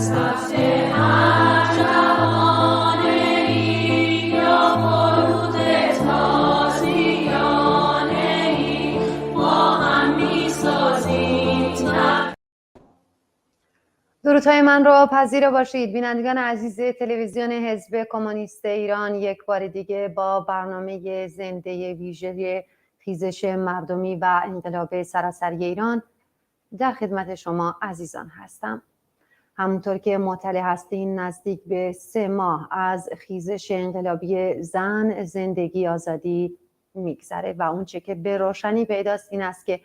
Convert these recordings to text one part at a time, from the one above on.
درودهای من را پذیرا باشید بینندگان عزیز تلویزیون حزب کمونیست ایران. یک بار دیگه با برنامه زنده ویژه خیزش مردمی و انقلاب سراسری ایران در خدمت شما عزیزان هستم. همونطور که مطلع هستین نزدیک به 3 ماه از خیزش انقلابی زن، زندگی، آزادی میگذره و اونچه که به روشنی پیداست این است که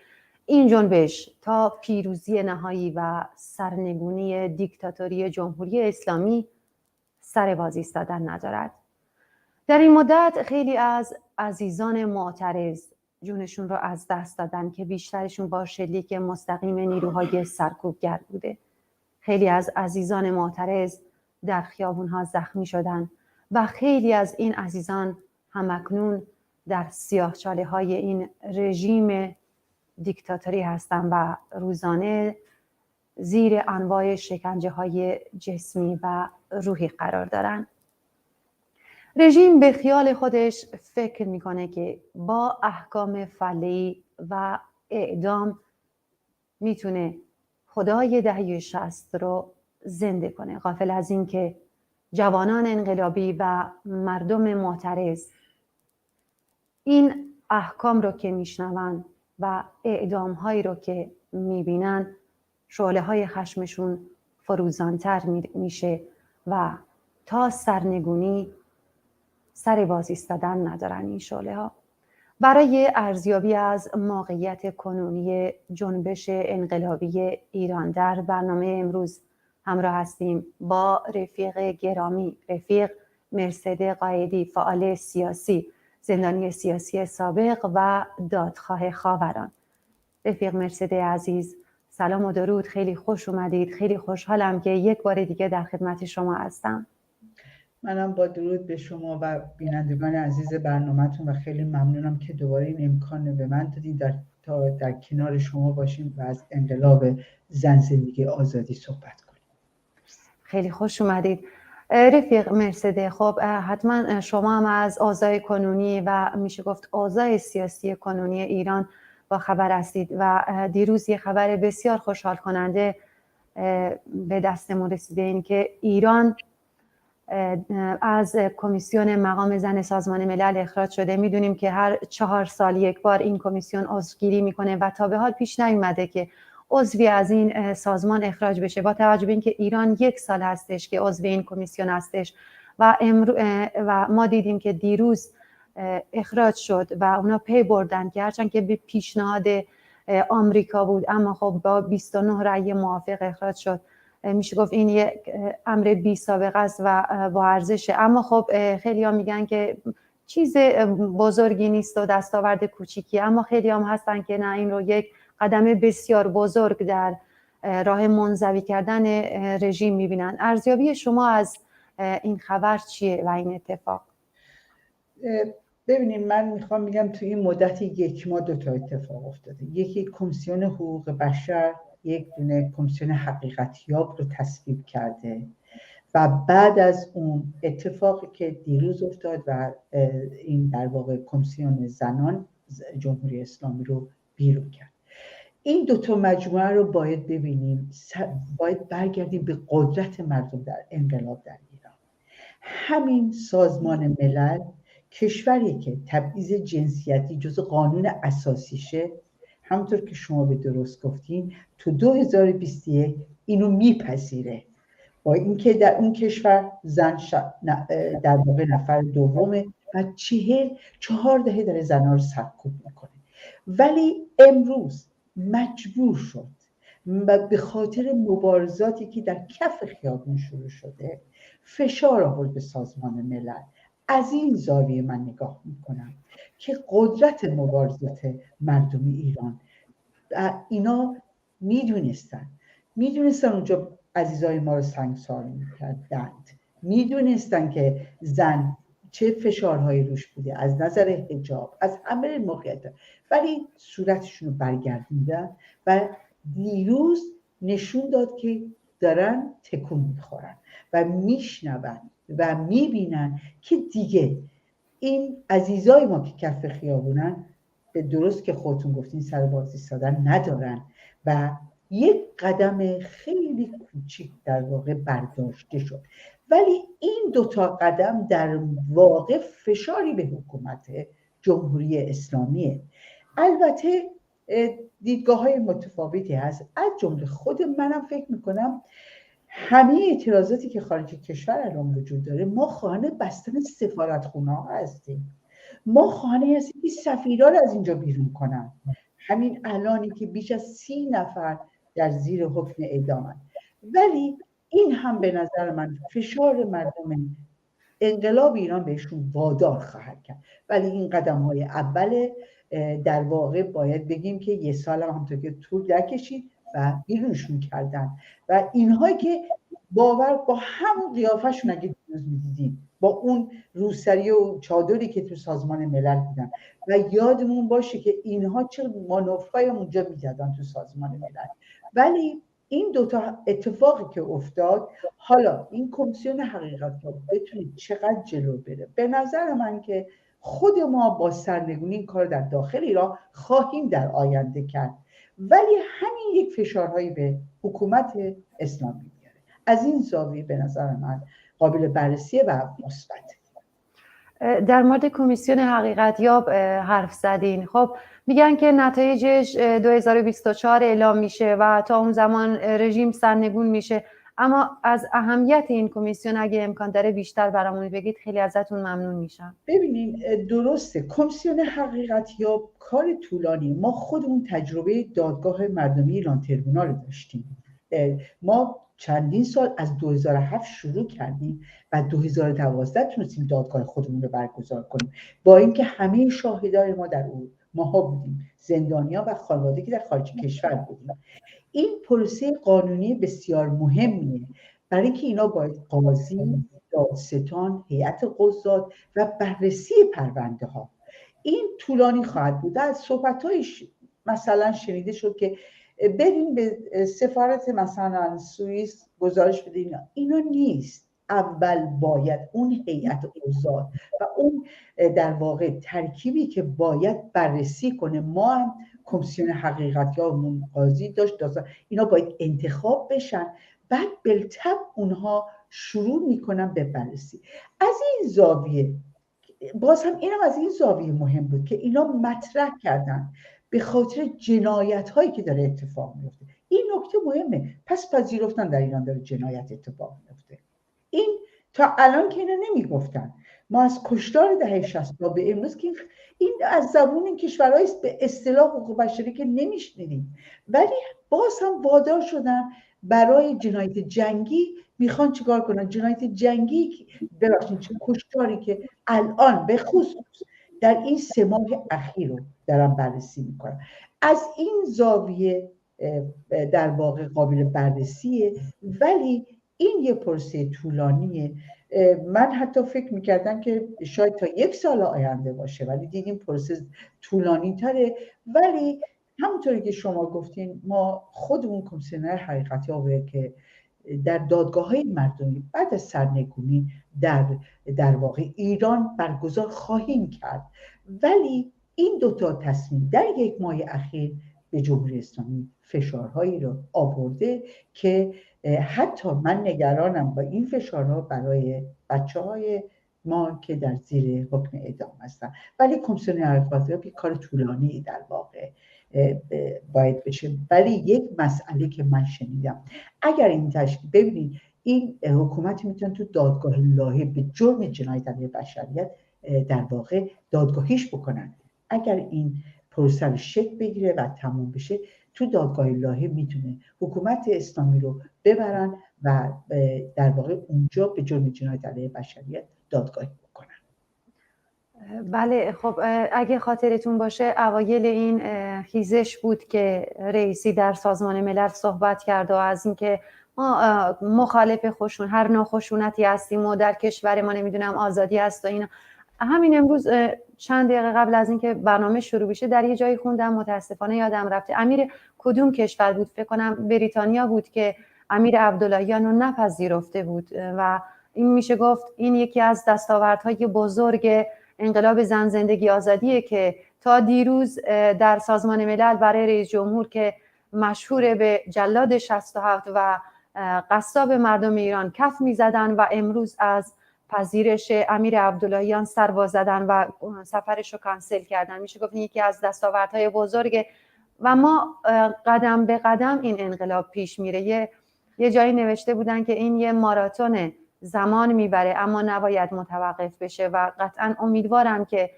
این جنبش تا پیروزی نهایی و سرنگونی دیکتاتوری جمهوری اسلامی سر باز ایستادن ندارد. در این مدت خیلی از عزیزان معترض جونشون رو از دست دادن که بیشترشون با شلیک مستقیم نیروهای سرکوبگر بوده. خیلی از عزیزان معترض در خیابونها زخمی شدن و خیلی از این عزیزان همکنون در سیاهچاله‌های این رژیم دیکتاتوری هستند و روزانه زیر انواع شکنجه‌های جسمی و روحی قرار دارند. رژیم به خیال خودش فکر میکنه که با احکام فعلی و اعدام میتونه خدای دهه 60 رو زنده کنه، غافل از این که جوانان انقلابی و مردم معترض این احکام رو که میشنون و اعدام هایی رو که میبینن شعله های خشمشون فروزانتر میشه و تا سرنگونی سر باز ایستادن ندارن این شعله ها. برای ارزیابی از موقعیت کنونی جنبش انقلابی ایران در برنامه امروز همراه هستیم با رفیق گرامی، رفیق مرسد قایدی، فعال سیاسی، زندانی سیاسی سابق و دادخواه خاوران. رفیق مرسد عزیز، سلام و درود، خیلی خوش اومدید. خیلی خوشحالم که یک بار دیگه در خدمت شما هستم. منم با درود به شما و بینندگان عزیز برنامه‌تون و خیلی ممنونم که دوباره این امکان به من دادین تا در کنار شما باشیم و از انقلاب زن، زندگی، آزادی صحبت کنیم. خیلی خوش اومدید رفیق مرسد. خب حتما شما هم از اوضاع کنونی و میشه گفت اوضاع سیاسی کنونی ایران با خبر هستید و دیروز یه خبر بسیار خوشحال کننده به دستمون رسیده، این که ایران از کمیسیون مقام زن سازمان ملل اخراج شده. میدونیم که هر 4 سال یک بار این کمیسیون عضوگیری میکنه و تا به حال پیش نیومده که عضوی از این سازمان اخراج بشه، با توجه به اینکه ایران 1 سال هستش که عضو این کمیسیون هستش و ما دیدیم که دیروز اخراج شد و اونا پی بردن که هرچند که به پیشنهاد آمریکا بود اما خب با 29 رأی موافق اخراج شد. میشه گفت این یک امر بی سابقه است و با ارزشه، اما خب خیلی ها میگن که چیز بزرگی نیست و دستاورد کوچیکی، اما خیلی هم هستن که نه، این رو یک قدم بسیار بزرگ در راه منزوی کردن رژیم میبینن. ارزیابی شما از این خبر چیه و این اتفاق؟ ببینید، من میخوام بگم توی این مدت 1 ماه 2 تا اتفاق افتاده. یکی کمیسیون حقوق بشر یک دونه کمیسیون حقیقتیاب رو تصویب کرده و بعد از اون اتفاقی که دیروز افتاد و این در واقع کمیسیون زنان جمهوری اسلامی رو بیرون کرد. این 2 تا مجموعه رو باید ببینیم، باید برگردیم به قدرت مردم در انقلاب در ایران. همین سازمان ملل کشوری که تبعیض جنسیتی جزو قانون اساسیشه، همونطور که شما به درست گفتین، تو 2021 اینو میپذیره، با اینکه در اون کشور زن در واقع نفر دومه و 44 دهه داره زنها رو سرکوب میکنه، ولی امروز مجبور شد و به خاطر مبارزاتی که در کف خیابون شروع شده فشار آورد به سازمان ملل. از این زاویه من نگاه میکنم که قدرت مبارزات مردم ایران، اینا میدونستن اونجا عزیزای ما رو سنگسار میکردند، میدونستن که زن چه فشارهایی روش بوده از نظر حجاب، از همه موقعیت، ولی صورتشون رو برگردوندن و دیروز نشون داد که دارن تکون میخورن و میشنون و میبینن که دیگه این عزیزای ما که کف خیابونن به درست که خودتون گفتین سر باز ایستادن ندارن و یک قدم خیلی کوچیک در واقع برداشته شد، ولی این دوتا قدم در واقع فشاری به حکومت جمهوری اسلامیه. البته دیدگاه‌های متفاوتی هست، از جمله خود منم فکر میکنم همه اعتراضاتی که خارج کشور الان وجود داره، ما خواهان بستن سفارتخونه ها هستیم، ما خواهان هستیم که سفیرها رو از اینجا بیرون کنن. همین الانی که بیش از 30 نفر در زیر حکم اعدامن، ولی این هم به نظر من فشار مردم انقلاب ایران بهشون وادار خواهد کرد. ولی این قدم های اوله، در واقع باید بگیم که یه سال هم همونطور که طول نکشید و بیرونشون کردن و اینهایی که باور با همون قیافشون اگه دیروز میدیدیم با اون روسری و چادری که تو سازمان ملل بودن و یادمون باشه که اینها چه مانورهای اونجا میزدن تو سازمان ملل. ولی این دوتا اتفاقی که افتاد، حالا این کمیسیون حقیقت ها بتونید چقدر جلو بره، به نظر من که خود ما با سرنگونی این کار در داخل ایران خواهیم در آینده کرد، ولی همین یک فشارهایی به حکومت اسلامی میاره. از این زاویه به نظر من قابل بررسیه و مثبت. در مورد کمیسیون حقیقت یاب حرف زدین. خب میگن که نتایجش 2024 اعلام میشه و تا اون زمان رژیم سرنگون میشه، اما از اهمیت این کمیسیون اگه امکان داره بیشتر برامون بگید خیلی ازتون ممنون میشم. ببینین درسته، کمیسیون حقیقت یاب کار طولانی، ما خودمون تجربه دادگاه مردمی ایران تریبونال رو داشتیم. ما چندین سال از 2007 شروع کردیم و 2012 تونستیم دادگاه خودمون رو برگزار کنیم، با اینکه همه شاهدای ما در اون ماها بودیم، زندانیان و خانواده که در خارج کشور بودیم. این پروسه قانونی بسیار مهمیه، برای اینکه اینا باید قاضی، دادستان، هیئت قضات و بررسی پرونده ها. این طولانی خواهد بود. از صحبت‌هایش مثلا شنیده شد که بریم به سفارت مثلا سوئیس گزارش بدین، اینا نیست. اول باید اون هیئت قضات و اون در واقع ترکیبی که باید بررسی کنه، ما هم کمیسیون حقیقت یا قاضی داشت، اینا باید انتخاب بشن، بعد بالتبع اونها شروع میکنن به بررسی. از این زاویه باز هم اینم از این زاویه مهم بود که اینا مطرح کردن به خاطر جنایت هایی که داره اتفاق میفته. این نکته مهمه، پس پذیرفتن در ایران داره جنایت اتفاق میفته. این تا الان که اینا نمیگفتن، ما از کشتار دهه 60 تا به امروز که این از زبون این کشورهای به اصطلاح حقوق بشری که نمیشنیدیم، ولی باز هم وادار شدن برای جنایت جنگی میخوان چیکار کنن. جنایت جنگی ببخشید چه کشتاری که الان به خصوص در این 3 ماه اخیر رو دارن بررسی میکنن. از این زاویه در واقع قابل بررسیه، ولی این یه پروسه طولانیه. من حتی فکر میکردم که شاید تا 1 سال آینده باشه، ولی دیدیم پروسه طولانی تره. ولی همونطوری که شما گفتین، ما خودمون کمیسیون حقیقت یابه که در دادگاه‌های مردمی بعد از سرنگونی در واقع ایران برگزار خواهیم کرد، ولی این دوتا تصمیم در 1 ماه اخیر به جمهوری اسلامی فشارهایی رو آورده که حتی من نگرانم با این فشارها برای بچه‌های ما که در زیر حکم اعدام هستن. ولی کمیسیون حقیقت یاب کار طولانی در واقع باید بشه. ولی یک مسئله که من شنیدم، اگر این تشکیل، ببینید این حکومت میتونه تو دادگاه لاهه به جرم جنایت علیه بشریت در واقع دادگاهیش بکنن. اگر این پروسه شکل بگیره و تموم بشه، تو دادگاه لاهه میتونه حکومت اسلامی رو ببرن و در واقع اونجا به جرم جنایت علیه بشریت دادگاهی بکنن. بله، خب اگه خاطرتون باشه اوایل این خیزش بود که رئیسی در سازمان ملل صحبت کرد و از اینکه ما مخالف هر نوع خشونتی هستیم و در کشور ما نمیدونم آزادی هست و اینا. همین امروز چند دقیقه قبل از اینکه برنامه شروع بشه در یه جایی خوندم، متاسفانه یادم رفته، امیر کدوم کشور بود، فکر کنم بریتانیا بود، که امیر عبداللهیان رو نپذیرفته بود و این میشه گفت این یکی از دستاوردهای بزرگ انقلاب زن زندگی آزادیه که تا دیروز در سازمان ملل برای رئیس جمهور که مشهور به جلاد 67 و قصاب مردم ایران کف میزدن و امروز از پذیرش امیر عبداللهیان سر باز زدن و سفرش رو کانسل کردن. میشه گفت یکی از دستاوردهای بزرگ و ما قدم به قدم این انقلاب پیش میره. یه جایی نوشته بودن که این یه ماراتون زمان میبره اما نباید متوقف بشه و قطعا امیدوارم که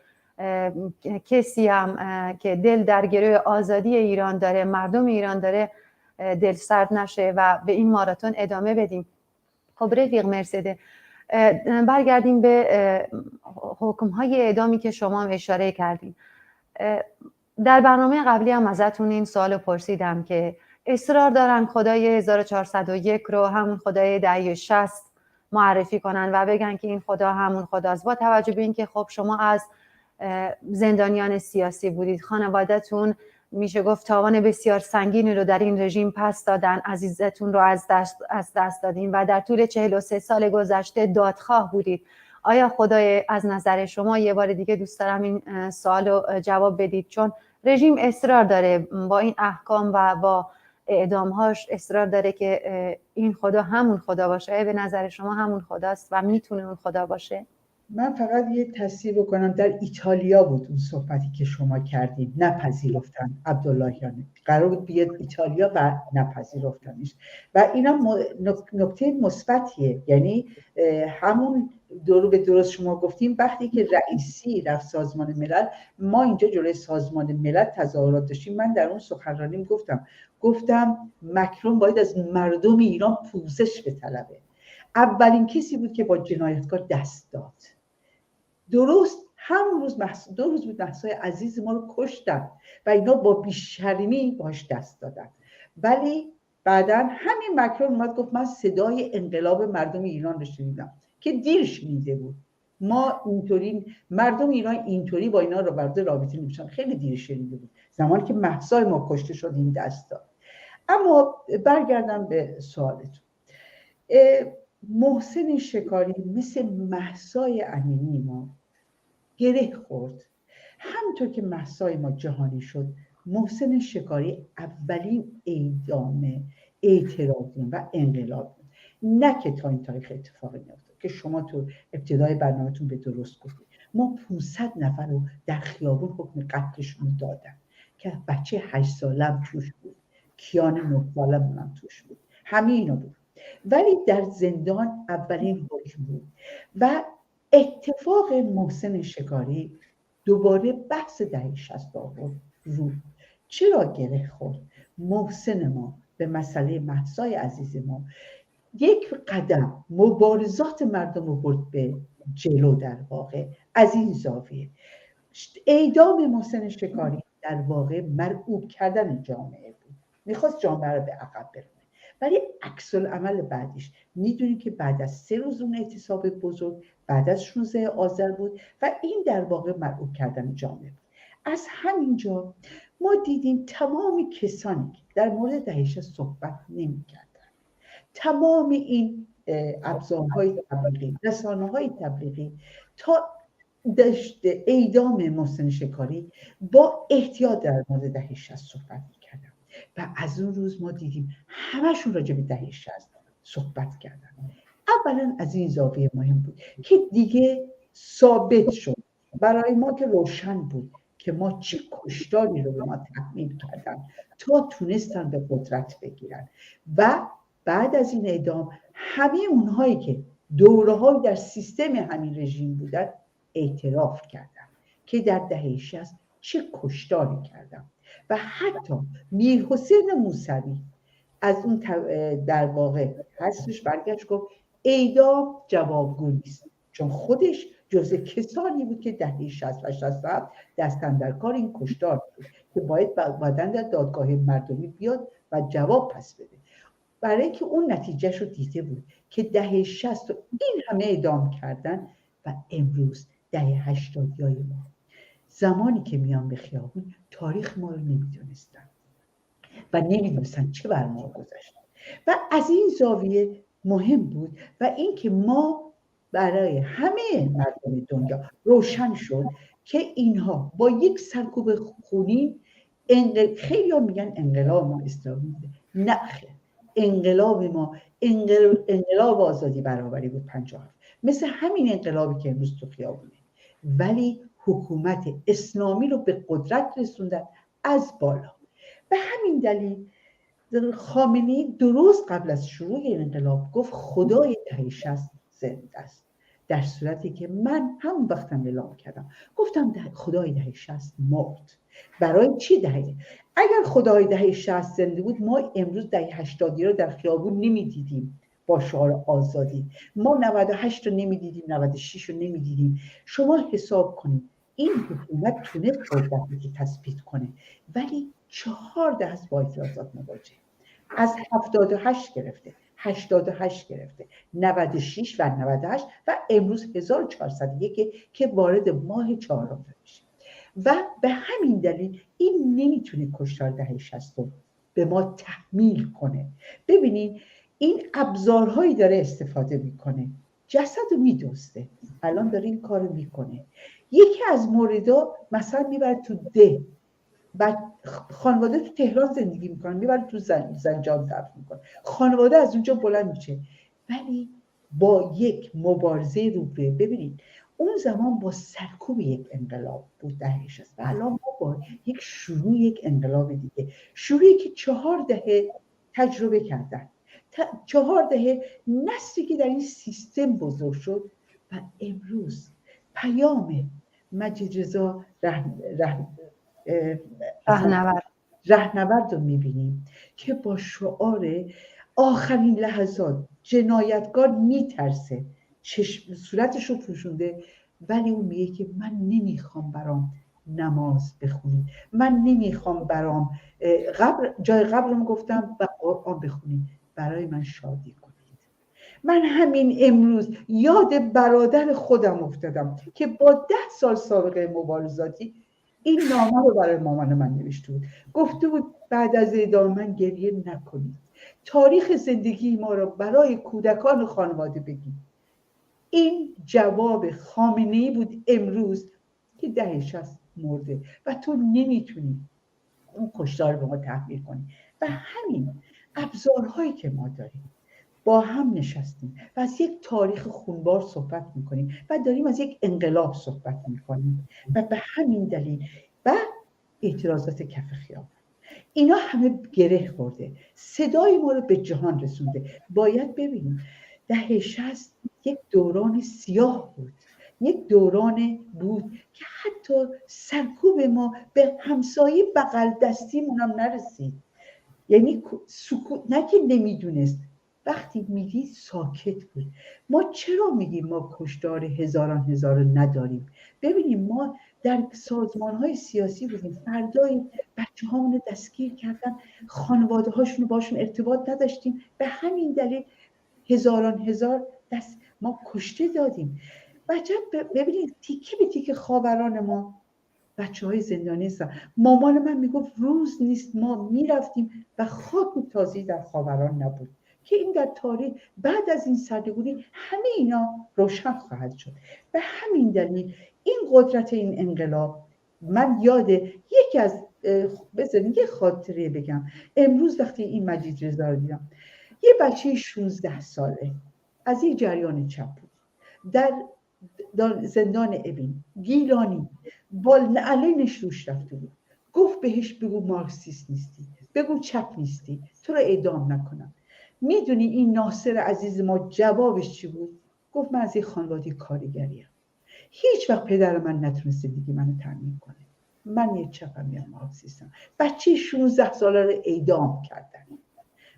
کسی هم که دل در گروه آزادی ایران داره، مردم ایران داره، دل سرد نشه و به این ماراتون ادامه بدیم. خب رفیق مرسده، برگردیم به حکم‌های اعدامی که شما هم اشاره کردیم. در برنامه قبلی هم ازتون این سوالو پرسیدم که اصرار دارن خدای 1401 رو همون خدای دهه 60 معرفی کنن و بگن که این خدا همون خداست، با توجه به اینکه خب شما از زندانیان سیاسی بودید، خانواده‌تون میشه گفت تاوان بسیار سنگینی رو در این رژیم پس دادن، عزیزتون رو از دست دادین و در طول 43 سال گذشته دادخواه بودید. آیا خدای از نظر شما، یه بار دیگه دوست دارم این سوال رو جواب بدید، چون رژیم اصرار داره با این احکام و با اعدامهاش اصرار داره که این خدا همون خدا باشه. آیا به نظر شما همون خداست و میتونه اون خدا باشه؟ من فقط یه تصحیح بکنم، در ایتالیا بود اون صحبتی که شما کردید، نپذیرفتن عبداللهیان، قرار بود بیاد ایتالیا و نپذیرفتنش و اینا نکته مثبتیه. یعنی همون به درست شما گفتیم وقتی که رئیسی رفت سازمان ملل، ما اینجا جلوی سازمان ملل تظاهرات داشتیم. من در اون سخنرانیم گفتم مکرون باید از مردم ایران پوزش بطلبه. اولین کسی بود که با جنایتکار دست داد. درست همون روز دو روز بود مهسای عزیز ما رو کشتن و اینا با بیشرمی باش دست دادن، ولی بعدا همین مکرون اومد گفت من صدای انقلاب مردم ایران رو شنیدم، که دیر شنیده بود. ما اینطوری مردم ایران اینطوری با اینا رو برده رابطه نمیشن، خیلی دیر شنیده بود، زمانی که مهسای ما کشته شد این دست داد. اما برگردم به سوالتون. محسن شکاری مثل مهسای امینی ما گره خورد. همونطور که مهسای ما جهانی شد، محسن شکاری اولین اعدام اعتراضی و انقلاب بود. نه که تا این تاریخ اتفاقی نیفتاد که شما تو ابتدای برنامه‌تون به درست گفتید. ما 500 نفر رو در خیابون حکم قتلشون دادن که بچه 8 سالم توش بود، کیان 9 سالم هم توش بود، همه اینا بود. ولی در زندان اولین حکم بود و اتفاق محسن شکاری دوباره بحث دهه 60 آورد رو. چرا گره خورد؟ محسن ما به مسئله مهسای عزیز ما یک قدم مبارزات مردم رو برد به جلو. در واقع از این زاویه اعدام محسن شکاری در واقع مرعوب کردن جامعه بود، میخواست جامعه رو به عقب برونه. ولی عکس العمل بعدش میدونیم که بعد از 3 روز اون اعتصاب بزرگ بعد از 16 آذر بود و این در واقع مرعوب کردن جامعه بود. از همینجا ما دیدیم تمام کسانی که در مورد دهه 60 صحبت نمی‌کردن، تمام این ابزارهای تبلیغی، رسانه‌های تبلیغی تا داشت اعدام محسن شکاری با احتیاط در مورد دهه 60 صحبت می‌کردن و از اون روز ما دیدیم همشون راجع به دهه 60 صحبت کردن. اولا از این زاویه مهم بود که دیگه ثابت شد برای ما که روشن بود که ما چه کشتاری رو به ما تحمیل کردن تا تونستن به قدرت بگیرن و بعد از این اعدام همه اونهایی که دوره‌های در سیستم همین رژیم بودن اعتراف کردن که در دهه 60 چه کشتاری کردن و حتی میرحسین موسوی از اون در واقع هستش برگشت گفت اعدام جوابگو نیست، چون خودش جزء کسانی بود که دهه 60 و 67 دستن در کار این کشتار بود که باید بعداً در دادگاه مردمی بیاد و جواب پس بده، برای که اون نتیجهش رو دیده بود که دهه 60 رو این همه اعدام کردن و امروز دهه 80 ما زمانی که میان به خیابون تاریخ ما رو نمیدونستن و نمیدونستن چه بر ما گذشته. و از این زاویه مهم بود و اینکه ما برای همه مردم دنیا روشن شد که اینها با یک سرکوب خونین خیلی ها میگن انقلاب ما اسلامی بوده، نه خیر، انقلاب ما انقلاب آزادی برابری بود 57 مثل همین انقلابی که امروز تو خیابونه، ولی حکومت اسلامی رو به قدرت رسوندن از بالا. به همین دلیل خامنه‌ای درست قبل از شروع این انقلاب گفت خدای دهه 60 زنده است، در صورتی که من همون وقتم اعلام کردم گفتم خدای دهه 60 مرد. برای چی دهه؟ اگر خدای دهه 60 زنده بود ما امروز دهه 80 رو در خیابون نمیدیدیم با شعار آزادی، ما 98 رو نمیدیدیم، 96 رو نمیدیدیم. شما حساب کنید این حکومت تونست قدرتی که تثبیت کنه، ولی 4 دست با اعتراضات مواجه، از 78 گرفته، 88 گرفته، 96 و 98 و امروز 1401 که وارد ماه 4 میشه و به همین دلیل این نمیتونه کشتار دهه 60 رو به ما تحمیل کنه. ببینید این ابزارهایی داره استفاده میکنه، جسد رو میدوسته، الان داره این کارو میکنه. یکی از موردا مثلا میبره تو ده و خانواده تو تهران زندگی میکنن، میبره تو زنجان دفن میکنه، خانواده از اونجا بلند میشه، ولی با یک مبارزه روبروه. ببینید اون زمان با سرکوب یک انقلاب بود دهه 60 و الان ما با یک انقلاب دیگه، شروعی که 4 دهه تجربه کردن، 4 دهه نسلی که در این سیستم بزرگ شد و امروز پیام مجید رضا رهنورد رو میبینیم که با شعار آخرین لحظات جنایتکار میترسه، صورتش رو پوشونده، ولی اون میگه که من نمیخوام برام نماز بخونید، من نمیخوام برام جای قبرم گفتم و قرآن بخونید، برای من شادی کنید. من همین امروز یاد برادر خودم افتادم که با 10 سال سابقه مبارزاتی این نامه رو برای مامان من نوشته بود، گفته بود بعد از اعدام من گریه نکنید، تاریخ زندگی ما رو برای کودکان خانواده بگید. این جواب خامنه‌ای بود امروز که دهه 60 مرده و تو نمیتونی اون کشتار به ما تحمیل کنی. و همین ابزارهایی که ما داریم، با هم نشستیم و از یک تاریخ خونبار صحبت میکنیم و داریم از یک انقلاب صحبت میکنیم و به همین دلیل و اعتراضات کف خیابان، اینا همه گره خورده، صدای ما رو به جهان رسونده. باید ببینیم دهه 60 یک دوران سیاه بود، یک دوران بود که حتی سرکوب ما به همسایه بغل دستیمون هم نرسید، یعنی سکوت، نه که نمیدونست، وقتی میدید ساکت بود. ما چرا میگیم ما کشتار هزاران نداریم؟ ببینیم ما در سازمان‌های سیاسی بودیم، فردای بچه هامون دستگیر کردن، خانواده هاشون باشون ارتباط نداشتیم، به همین دلیل هزار دست ما کشته دادیم. ببینید تیکه به تیکه خاوران ما بچه های زندانی هستن. مامان من میگفت روز نیست ما میرفتیم و خاک تازی در خاوران نبود، که این در تاریخ بعد از این سرنگونی همه اینا روشن خواهد شد. به همین دلیل این قدرت این انقلاب، من یاد یکی از بذارید یه خاطره بگم. امروز وقتی این مجید رضا رو دیدم، یه بچه 16 ساله از یک جریان چپ بود در زندان ابین گیلانی با نعلینش روش رفته بود، گفت بهش بگو مارکسیست نیستی، بگو چپ نیستی، تو رو اعدام نکنم. میدونی این ناصر عزیز ما جوابش چی بود؟ گفت من از این خانواده کارگریم، هیچ وقت پدر من نتونست زندگی منو تامین کنه، من یه چپم یا مارکسیستم. بچه 16 ساله رو اعدام کردن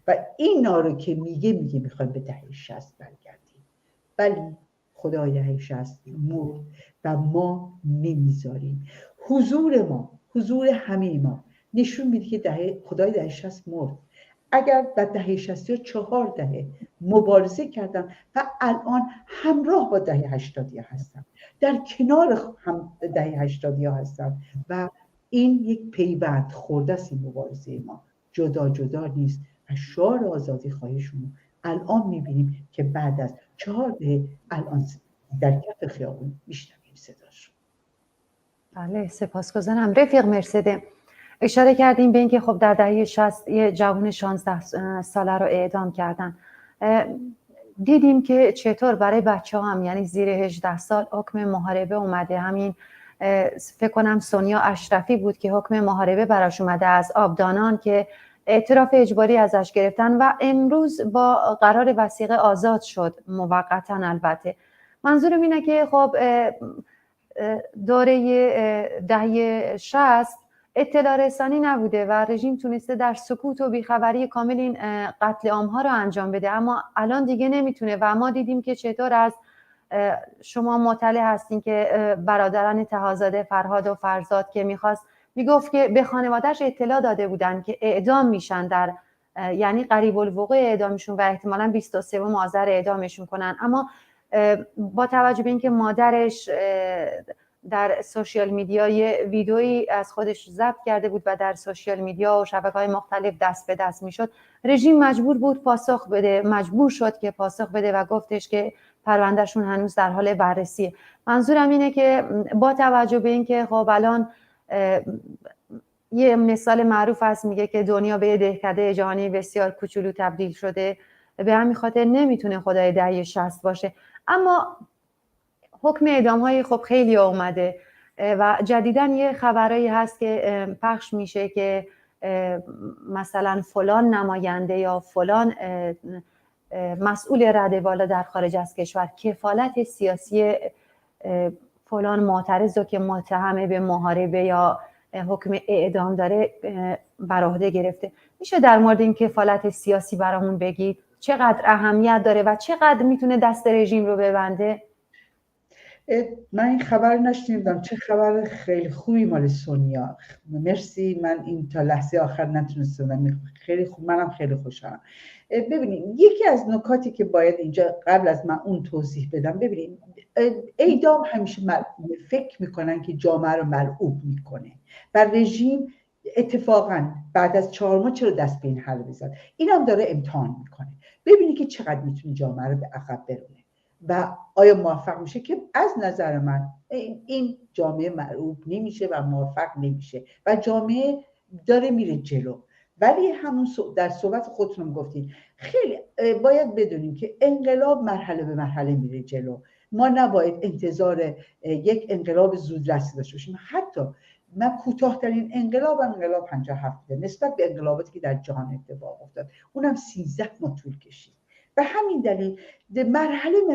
و اینا رو که میگه میخوایم به دهه 60 برگردیم، ولی خدای دهه 60 مرد و ما نمیذاریم. حضور همه ما نشون میده که خدای دهه 60 مرد. اگر در دهه 60 4 دهه مبارزه کردم و الان همراه با دهه 80 هستم، در کنار دهه 80 هستم و این یک پیوند خورده است. این مبارزه ما جدا نیست، و شعار آزادی خواهیشون الان میبینیم که بعد از 4 دقیقه الان در کف خیابون میشنویم صداش. بله سپاسگزارم. رفیق مرسده، اشاره کردیم به اینکه خب در دهه 60 یه جوان 16 ساله رو اعدام کردن. دیدیم که چطور برای بچه هم یعنی زیر 18 سال حکم محاربه اومده. همین فکر کنم سونیا اشرفی بود که حکم محاربه براش اومده از آبدانان که اعتراف اجباری ازش گرفتن و امروز با قرار وثیقه آزاد شد، موقتا البته. منظورم اینه که خب دوره دهه 60 اطلاع رسانی نبوده و رژیم تونسته در سکوت و بیخبری کامل این قتل عام‌ها رو انجام بده، اما الان دیگه نمیتونه. و ما دیدیم که چطور از شما مطلع هستین که برادران طاهرزاده فرهاد و فرزاد که میگفت که به خانواده‌اش اطلاع داده بودن که اعدام میشن، در یعنی قریب الوقوع اعدامشون و احتمالاً 23 آذر اعدامشون کنن، اما با توجه به اینکه مادرش در سوشیال میدیا یه ویدئویی از خودش ضبط کرده بود و در سوشیال میدیا و شبکه‌های مختلف دست به دست میشد، رژیم مجبور شد که پاسخ بده و گفتش که پروندهشون هنوز در حال بررسیه. منظورم اینه که با توجه به اینکه خب الان یه مثال معروف هست میگه که دنیا به یه دهکده جهانی بسیار کوچولو تبدیل شده، به همین خاطر نمیتونه خدای دهه 60 باشه. اما حکم اعدام‌های خب خیلی اومده و جدیداً یه خبرایی هست که پخش میشه که مثلا فلان نماینده یا فلان مسئول رده بالا در خارج از کشور کفالت سیاسی فلان معترض رو که متهم به محاربه یا حکم اعدام داره بر عهده گرفته. میشه در مورد این کفالت سیاسی برامون بگید چقدر اهمیت داره و چقدر میتونه دست رژیم رو ببنده؟ من این خبر نشنیدم. چه خبر خیلی خوبی مال سونیا. مرسی. من این تا لحظه آخر نتونستم. خیلی خوب. منم خیلی خوشحالم. ببینید یکی از نکاتی که باید اینجا قبل از من اون توضیح بدم، ببینید اعدام همیشه فکر میکنن که جامعه رو مرعوب میکنه و رژیم اتفاقا بعد از 4 ماه چرا دست به این حل بزد؟ اینم داره امتحان میکنه ببینید که چقدر میتونه جامعه رو به عقب برونه و آیا موفق میشه. که از نظر من این جامعه مرعوب نمیشه و موفق نمیشه و جامعه داره میره جلو. ولی همون در صحبت خودتون گفتین خیلی باید بدونیم که انقلاب مرحله به مرحله میره جلو. ما نباید انتظار یک انقلاب زودرس داشته باشیم. حتی من کوتاه‌ترین انقلاب 57 نسبت به انقلاباتی که در جهان اتفاق افتاد اونم 13 ماه طول کشید. به همین دلیل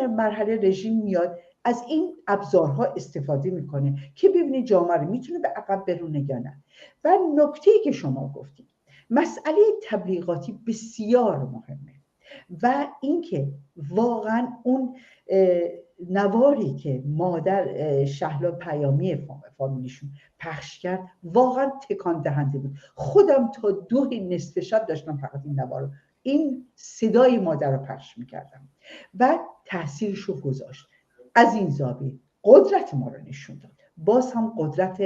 مرحله رژیم میاد از این ابزارها استفاده میکنه که ببینید جامعه رو میتونه به عقب برونه یا نه. و نکته‌ای که شما گفتید مسئله تبلیغاتی بسیار مهمه و اینکه واقعا اون نواری که مادر شهلا پیامی فامیلیشون پخش کرد واقعا تکان دهنده بود. خودم تا 2 نصف شب داشتم فقط این صدای مادر رو پخش میکردم و تاثیرش رو گذاشت. از این زاویه قدرت ما رو نشون داد. باز هم قدرت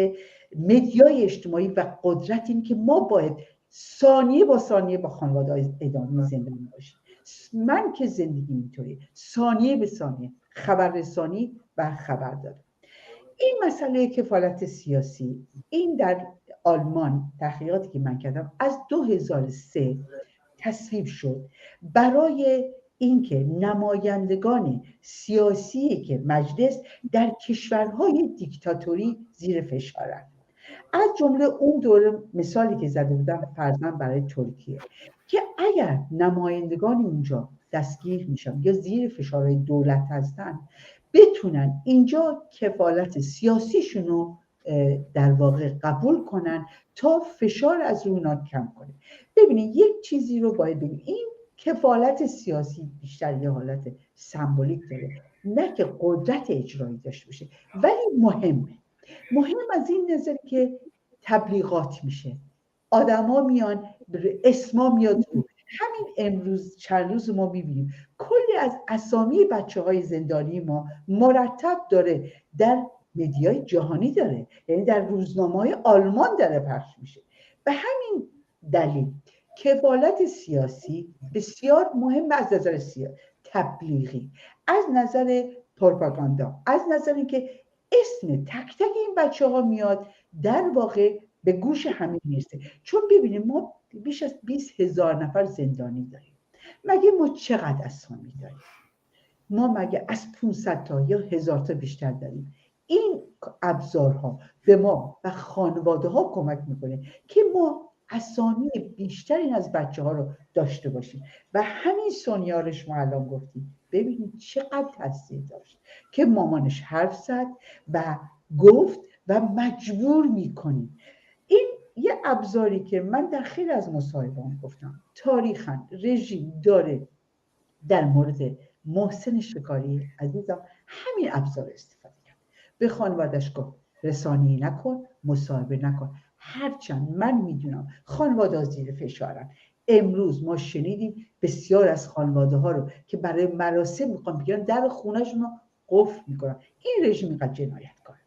مدیای اجتماعی و قدرت این که ما باید ثانیه با ثانیه با خانواده ادامه زندگی باشیم. من که زندگی اینطوری ثانیه به ثانیه خبررسانی و خبر دادم. این مسئله کفالت سیاسی این در آلمان تحقیقاتی که من کردم از 2003 تصویب شد برای اینکه نمایندگان سیاسی که مجلس در کشورهای دیکتاتوری زیر فشارند. از جمله اون دوره مثالی که زده بودم فرضاً برای ترکیه که اگر نمایندگان اونجا دستگیر میشن یا زیر فشارهای دولت هستن بتونن اینجا کفالت سیاسیشون رو در واقع قبول کنن تا فشار از اونا کم کنه. ببینید یک چیزی رو باید ببینید، این کفالت سیاسی بیشتر یه حالت سمبولیک داره نه که قدرت اجرایی داشته باشه، ولی مهم از این نظر که تبلیغات میشه، آدما میان اسما میاد رو. همین امروز چند روز ما میبینیم کلی از اسامی بچه‌های زندانی ما مرتب داره در مدیای جهانی داره، یعنی در روزنامه‌های آلمان داره پخش میشه. به همین دلیل کفالت سیاسی بسیار مهم از نظر تبلیغی، از نظر پروپاگاندا، از نظر اینکه اسم تک تک این بچه ها میاد در واقع به گوش همه میرسه. چون ببینیم ما بیش از 20,000 نفر زندانی داریم، مگه ما چقدر اسامی داریم؟ ما مگه از 500 تا یا 1000 تا بیشتر داریم؟ این ابزارها به ما و خانواده ها کمک میکنه که ما اسامی بیشتری از بچه ها رو داشته باشیم و همین سونیارش ما الان گفتیم ببینید چقدر تاثیر داشت که مامانش حرف زد و گفت و مجبور میکنیم. این یه ابزاری که من در خیلی از مصاحبه‌ام گفتم تاریخاً رژیم داره در مورد محسن شکاری عزیزم همین ابزار استفاده کرد. به خانوادش گفت رسانه‌ای نکن، مصاحبه نکن، هرچند من میدونم خانواده زیر فشارن. امروز ما شنیدیم بسیار از خانواده ها رو که برای مراسم میخوان بگیرن در خونهشون رو قفل میکنن. این رژیم اینقدر جنایتکاره،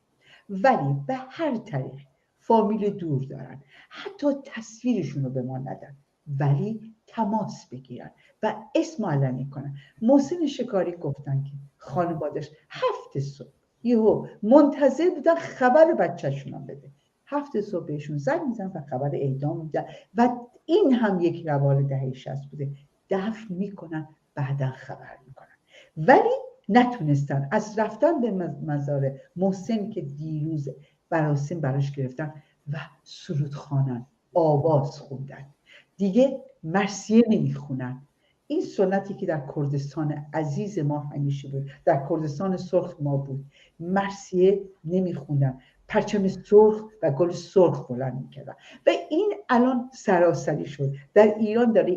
ولی به هر طریق فامیل دور دارن، حتی تصویرشون رو به ما ندن ولی تماس بگیرن و اسم علنی کنن. محسن شکاری گفتن که خانوادش 7 صبح یهو منتظر بودن خبر بچه‌شون رو بده. 7 صبح بهشون زنگ میزنن و خبر اعدام میدن و این هم یک روال دهه 60 بوده. دفن میکنن بعدا خبر میکنن، ولی نتونستن از رفتن به مزار محسن که دیروز مراسم براش گرفتن و سرود خوانن، آواز خوندن، دیگه مرثیه نمیخونن. این سنتی که در کردستان عزیز ما همیشه بود، در کردستان سرخ ما بود، مرثیه نمیخوندن، پرچم سرخ و گل سرخ بلند میکردن و این الان سراسری شد. در ایران داره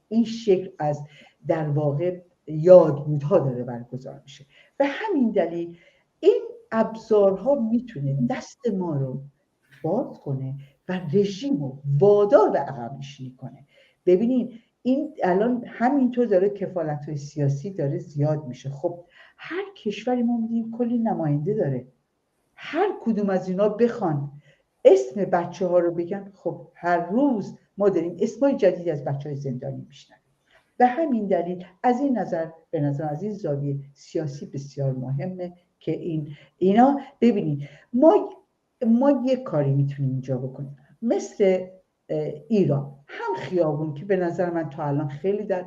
این شکل از در واقع یادبودها داره برگزار میشه و همین دلیل این ابزارها میتونه دست ما رو باز کنه و رژیم رو وادار به عقب نشینی کنه. ببینید این الان همینطور داره کفالت‌های سیاسی داره زیاد میشه. خب هر کشوری ما میدیم کلی نماینده داره، هر کدوم از اینا بخوان اسم بچه ها رو بگن، خب هر روز ما داریم اسمای جدیدی از بچه های زندانی میشنن. به همین دلیل از این نظر به نظر از این زاویه سیاسی بسیار مهمه که اینا ببینید ما یک کاری میتونیم اینجا بکنیم مثل ایران، هم خیابون که به نظر من تا الان خیلی در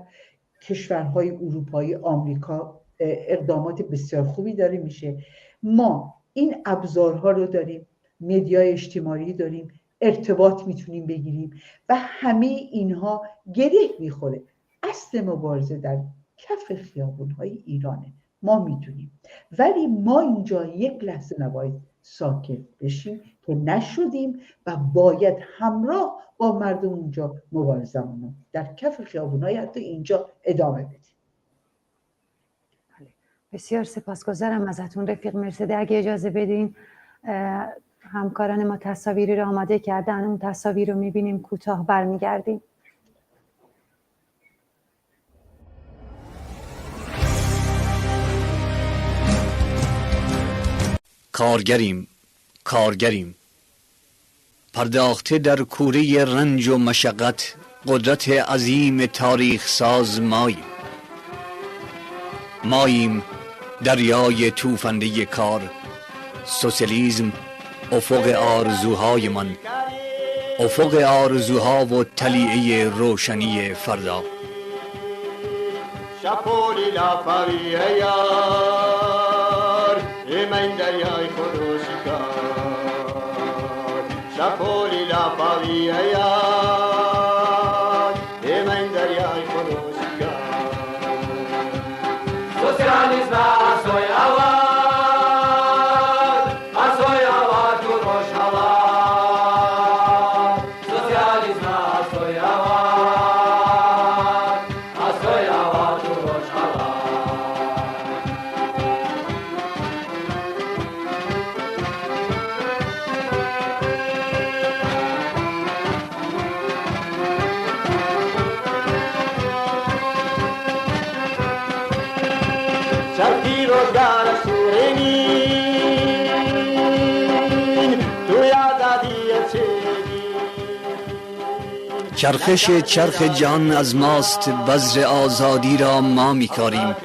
کشورهای اروپایی، آمریکا اقدامات بسیار خوبی داره میشه. ما این ابزارها رو داریم، مدیای اجتماعی داریم، ارتباط میتونیم بگیریم و همه اینها گره میخوره. اصل مبارزه در کف خیابونهای ایرانه، ما میدونیم، ولی ما اینجا یک لحظه نباید ساکت بشیم که نشدیم و باید همراه با مردم اونجا مبارزمون در کف خیابونهای حتی اینجا ادامه بدیم. بسیار سپاسگزارم ازتون رفیق مرسده. اگه اجازه بدین همکاران ما تصاویری رو آماده کردن، اون تصاویر رو میبینیم، کوتاه برمیگردیم. کارگریم پرداخته در کوره رنج و مشقت، قدرت عظیم تاریخ ساز ماییم دریای توفنده کار. سوسیالیسم افق آرزوهای من، افق آرزوها و طلیعه روشنی فردا. شپولی لافاوی یار من دریای خروشکار. شپولی لافاوی یار من دریای خروشکار. سوسیالیسم اسوی آواد، اسوی آواد تو روش آواد. سوسیالیسم اسوی آواد، اسوی آواد تو روش آواد. شرطی روزگار سورنین تو یادادی چگین چرخش چرخ جهان از ماست، بذر آزادی را ما میکاریم.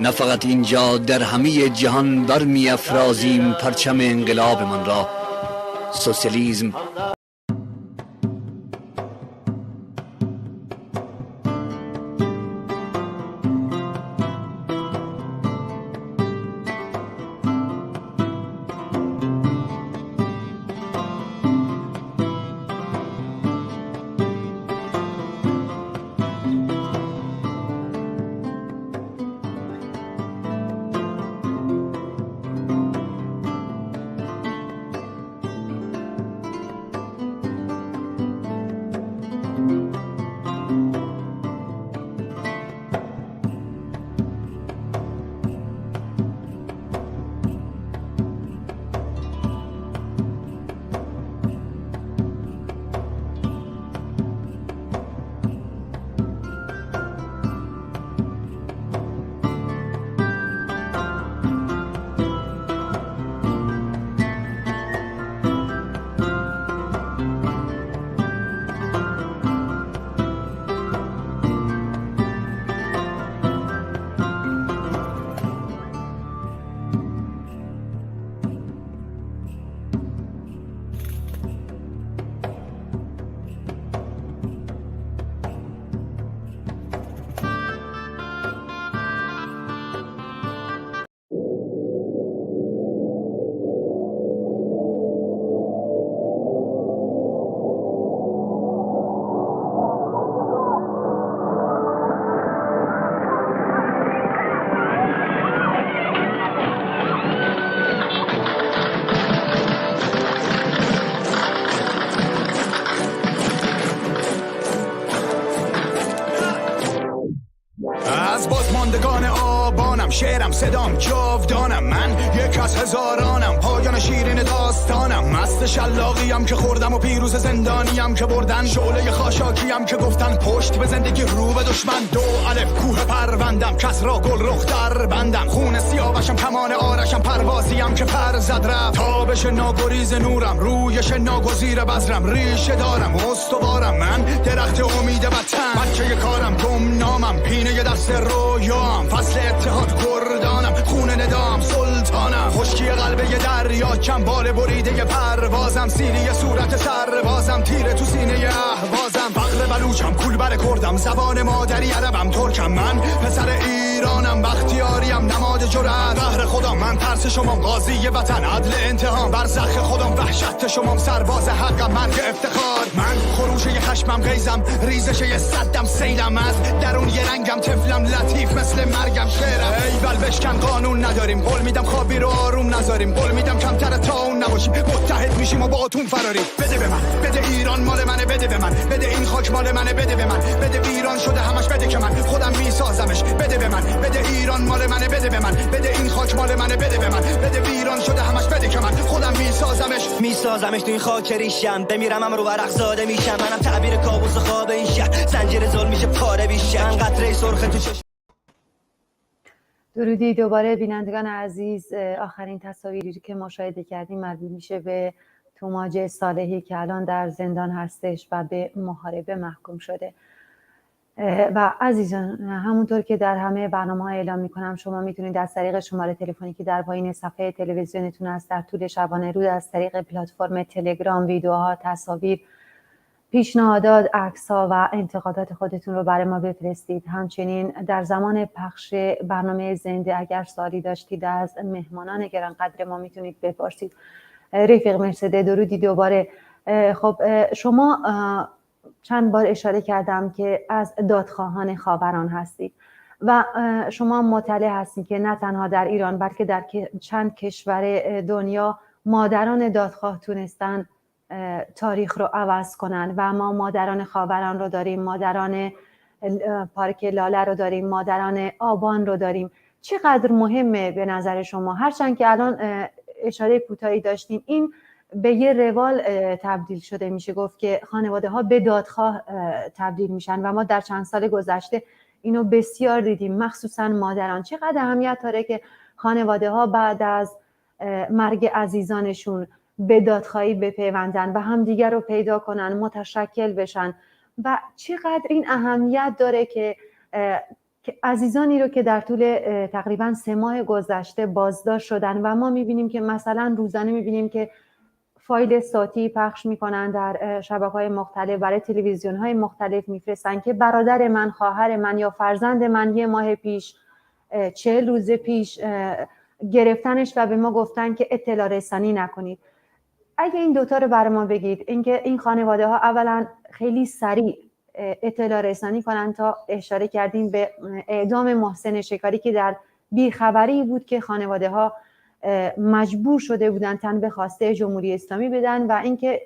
نه فقط اینجا، در همه جهان برمی افرازیم پرچم انقلاب من را. سوسیالیسم از بازماندگان آبانم، شعرم صدام جاودانم، من یک از هزارانم، پایان شیرین داستانم، مست شلاقیم که خوردم و پیروز زندانیم که بردن، شعله خاشاکیم که گفتن پشت به زندگی رو به دشمن، دو الف کوه پروندم، کس را گل رخ در بندم، خون سیاوشم کمان آرشم، پروازیم که پر زد رفت، تابش ناگریز نورم، رویش ناگزیر بذرم، ریشه دارم استوارم، من درخت امید وطن، بچه کارم گمنامم، پینه دست رویام، فصل اتحاد گردانم، خون ندام سلطانم، خشکی قلب یه دریا، چنبال بریده پروازم، سیری صورت سربازم، تیره تو سینه اهوازم، فقر بلوچم، کولبر کردم، زبان مادری عربم، ترکم، من پسر ایرانم، بختیاریم، نماد جرأت، قهر خودم، من ترس شمام، قاضی وطن، عدل انتهام، برزخ خودم، وحشت شمام، سرباز حقم، مرگ افتخار، من خروش یه خشمم، غیزم، ریزش یه صدم، سیلم، از درون یه رنگم، طفلم، لطیف مثل مرگم، شعرم، ایول بشکن، قانون نداریم، قول میدم خوابی رو آروم نذاریم، قول میدم کمتر تا اون نباشیم، متحد میشیم و با اتون فراریم، بده به من، بده ایران مال منه، بده به من، بده این خاک مال منه، بده به من، بده ویران شده همش، بده که من خودم میسازمش، بده به من، بده ایران مال منه، بده به من، بده این خاک مال منه، بده به من، بده ویران شده همش، بده که من خودم میسازمش تو این خاک ریشم، بمیرم هم رو ورق زاده میشم، منم تعبیر کابوس خواب این شهر، زنجیر ظلم میشه پاره بیشم، قطره سرخ تو چشم. درودی دوباره بینندگان عزیز. آخرین تصاویری که مشاهده کردیم مربوط میشه به توماج صالحی که الان در زندان هستش و به محاربه محکوم شده. و عزیزان، همونطور که در همه برنامه‌ها اعلام میکنم، شما میتونید از طریق شماره تلفنی که در پایین صفحه تلویزیونتون هست در طول شبانه روز از طریق پلتفرم تلگرام ویدیوها، تصاویر، پیشنهادات، عکس‌ها و انتقادات خودتون رو برای ما بفرستید. همچنین در زمان پخش برنامه زنده اگر سوالی داشتید از مهمانان گرانقدر ما میتونید بپرسید. رفیق مرسده، درودی دوباره. خب شما چند بار اشاره کردم که از دادخواهان خاوران هستید و شما مطلع هستید که نه تنها در ایران بلکه در چند کشور دنیا مادران دادخواه تونستن تاریخ رو عوض کنن و ما مادران خاوران رو داریم، مادران پارک لاله رو داریم، مادران آبان رو داریم. چقدر مهمه به نظر شما؟ هرچند که الان اشاره کوتاهی داشتیم، این به یه روال تبدیل شده، میشه گفت که خانواده ها به دادخواه تبدیل میشن و ما در چند سال گذشته اینو بسیار دیدیم، مخصوصا مادران. چقدر اهمیت داره که خانواده ها بعد از مرگ عزیزانشون به دادخواهی بپیوندن و همدیگر رو پیدا کنن، متشکل بشن و چقدر این اهمیت داره که عزیزانی رو که در طول تقریبا 3 ماه گذشته بازداشت شدن و ما میبینیم که مثلا روزانه میبینیم که فایل صوتی پخش میکنن در شبکه‌های مختلف، برای تلویزیون‌های مختلف میفرستن که برادر من، خواهر من یا فرزند من 1 ماه پیش 40 روز پیش گرفتنش و به ما گفتن که اطلاع رسانی نکنید. اگه این دوتا رو برای ما بگید، اینکه این خانواده ها اولا خیلی سریع اطلاع رسانی کنن، تا اشاره کردیم به اعدام محسن شکاری که در بیخبری بود که خانواده ها مجبور شده بودن تن به خواسته جمهوری اسلامی بدن، و اینکه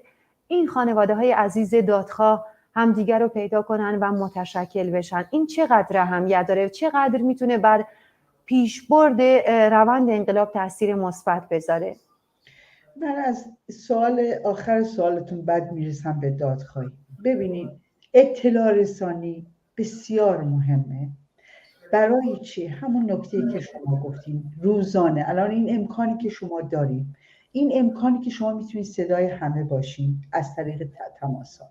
این خانواده های عزیز دادخواه همدیگر رو پیدا کنن و متشکل بشن. این چقدر اهمیت داره، چقدر میتونه بر پیشبرد روند انقلاب تاثیر مثبت بذاره. من از آخر سوالتون بعد میرسم به دادخواهی. ببینید، اطلاع رسانی بسیار مهمه. برای چی؟ همون نکته که شما گفتین، روزانه. الان این امکانی که شما داریم، این امکانی که شما میتونید صدای همه باشین از طریق تماس ها،